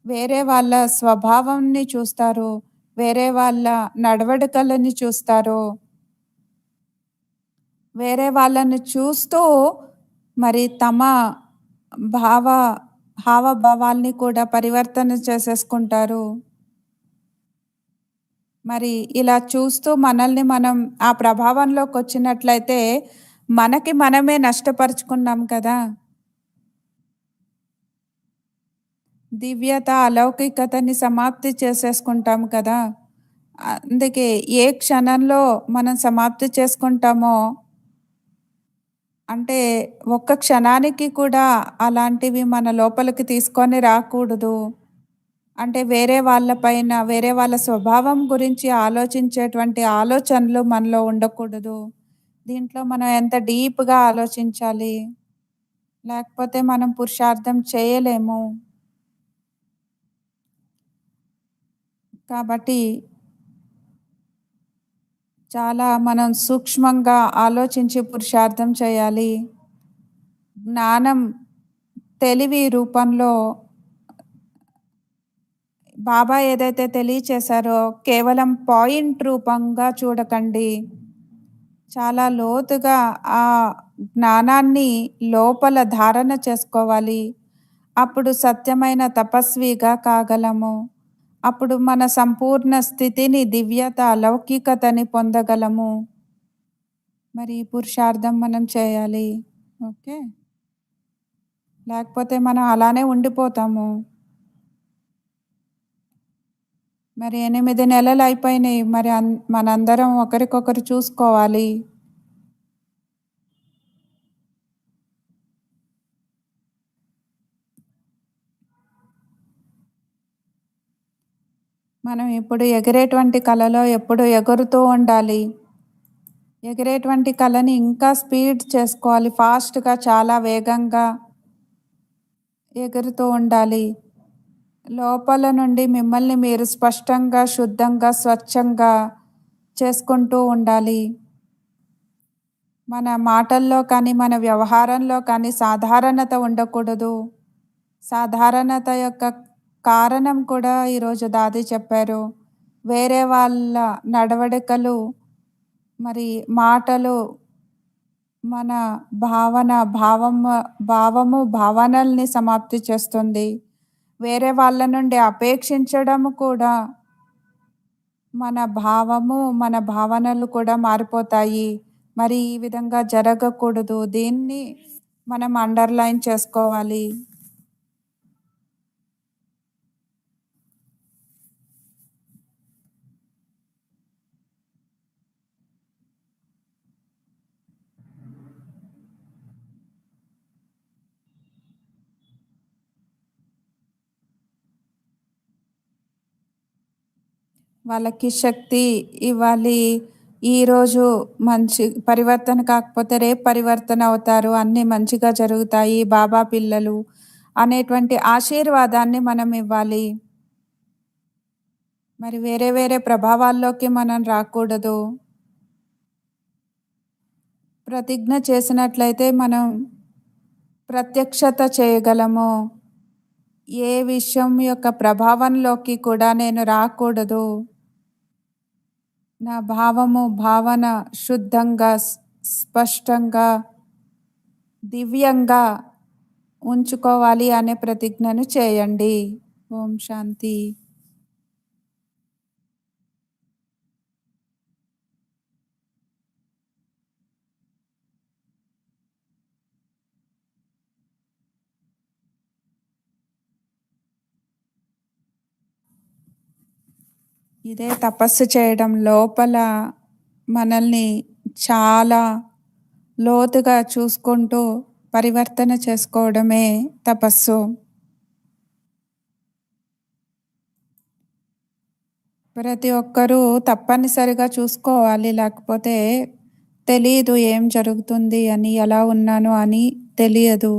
వేరే వాళ్ళ స్వభావంని చూస్తారు. వేరే వాళ్ళ నడవడికలని చూస్తారు. వేరే వాళ్ళని చూస్తూ మరి తమ భావ హావభావాల్ని కూడా పరివర్తన చేసేసుకుంటారు. మరి ఇలా చూస్తూ మనల్ని మనం ఆ ప్రభావంలోకొచ్చినట్లయితే మనకి మనమే నష్టపరుచుకున్నాం కదా! దివ్యత, అలౌకికతని సమాప్తి చేసేసుకుంటాం కదా! అందుకే ఏ క్షణంలో మనం సమాప్తి చేసుకుంటామో అంటే ఒక్క క్షణానికి కూడా అలాంటివి మన లోపలికి తీసుకొని రాకూడదు. అంటే వేరే వాళ్ళపైన, వేరే వాళ్ళ స్వభావం గురించి ఆలోచించేటువంటి ఆలోచనలు మనలో ఉండకూడదు. దీంట్లో మనం ఎంత డీప్‌గా ఆలోచించాలి. లేకపోతే మనం పురుషార్థం చేయలేము. కాబట్టి చాలా మనం సూక్ష్మంగా ఆలోచించి పురుషార్థం చేయాలి. జ్ఞానం, తెలివి రూపంలో బాబా ఏదైతే తెలియచేశారో కేవలం పాయింట్ రూపంగా చూడకండి. చాలా లోతుగా ఆ జ్ఞానాన్ని లోపల ధారణ చేసుకోవాలి. అప్పుడు సత్యమైన తపస్విగా కాగలము. అప్పుడు మన సంపూర్ణ స్థితిని, దివ్యత, అలౌకికతని పొందగలము. మరి ఈ పురుషార్థం మనం చేయాలి. ఓకే. లేకపోతే మనం అలానే ఉండిపోతాము. మరి 8 నెలలు అయిపోయినాయి. మరి మనందరం ఒకరికొకరు చూసుకోవాలి. మనం ఇప్పుడు ఎగిరేటువంటి కలలో ఎప్పుడు ఎగురుతూ ఉండాలి. ఎగిరేటువంటి కలని ఇంకా స్పీడ్ చేసుకోవాలి. ఫాస్ట్‌గా చాలా వేగంగా ఎగురుతూ ఉండాలి. లోపల నుండి మిమ్మల్ని మీరు స్పష్టంగా, శుద్ధంగా, స్వచ్ఛంగా చేసుకుంటూ ఉండాలి. మన మాటల్లో కానీ, మన వ్యవహారంలో కానీ సాధారణత ఉండకూడదు. సాధారణత యొక్క కారణం కూడా ఈరోజు దాది చెప్పారు. వేరే వాళ్ళ నడవడికలు, మరి మాటలు మన భావము, భావనల్ని సమాప్తి చేస్తుంది. వేరే వాళ్ళ నుండి అపేక్షించడం కూడా మన భావము, మన భావనలు కూడా మారిపోతాయి. మరి ఈ విధంగా జరగకూడదు. దీన్ని మనం అండర్‌లైన్ చేసుకోవాలి. వాళ్ళకి శక్తి ఇవ్వాలి. ఈరోజు మంచి పరివర్తన కాకపోతే రేపు పరివర్తన అవుతారు. అన్నీ మంచిగా జరుగుతాయి. బాబా పిల్లలు అనేటువంటి ఆశీర్వాదాన్ని మనం ఇవ్వాలి. మరి వేరే వేరే ప్రభావాల్లోకి మనం రాకూడదు. ప్రతిజ్ఞ చేసినట్లయితే మనం ప్రత్యక్షత చేయగలము. ఏ విషయం యొక్క ప్రభావంలోకి కూడా నేను రాకూడదు. నా భావము, భావన శుద్ధంగా, స్పష్టంగా, దివ్యంగా ఉంచుకోవాలి అనే ప్రతిజ్ఞను చేయండి. ఓం శాంతి. ఇదే తపస్సు చేయడం లోపల మనల్ని చాలా లోతుగా చూసుకుంటూ పరివర్తన చేసుకోవడమే తపస్సు. ప్రతి ఒక్కరూ తప్పనిసరిగా చూసుకోవాలి, లేకపోతే తెలీదు ఏం జరుగుతుంది అని, ఎలా ఉన్నాను అని తెలియదు.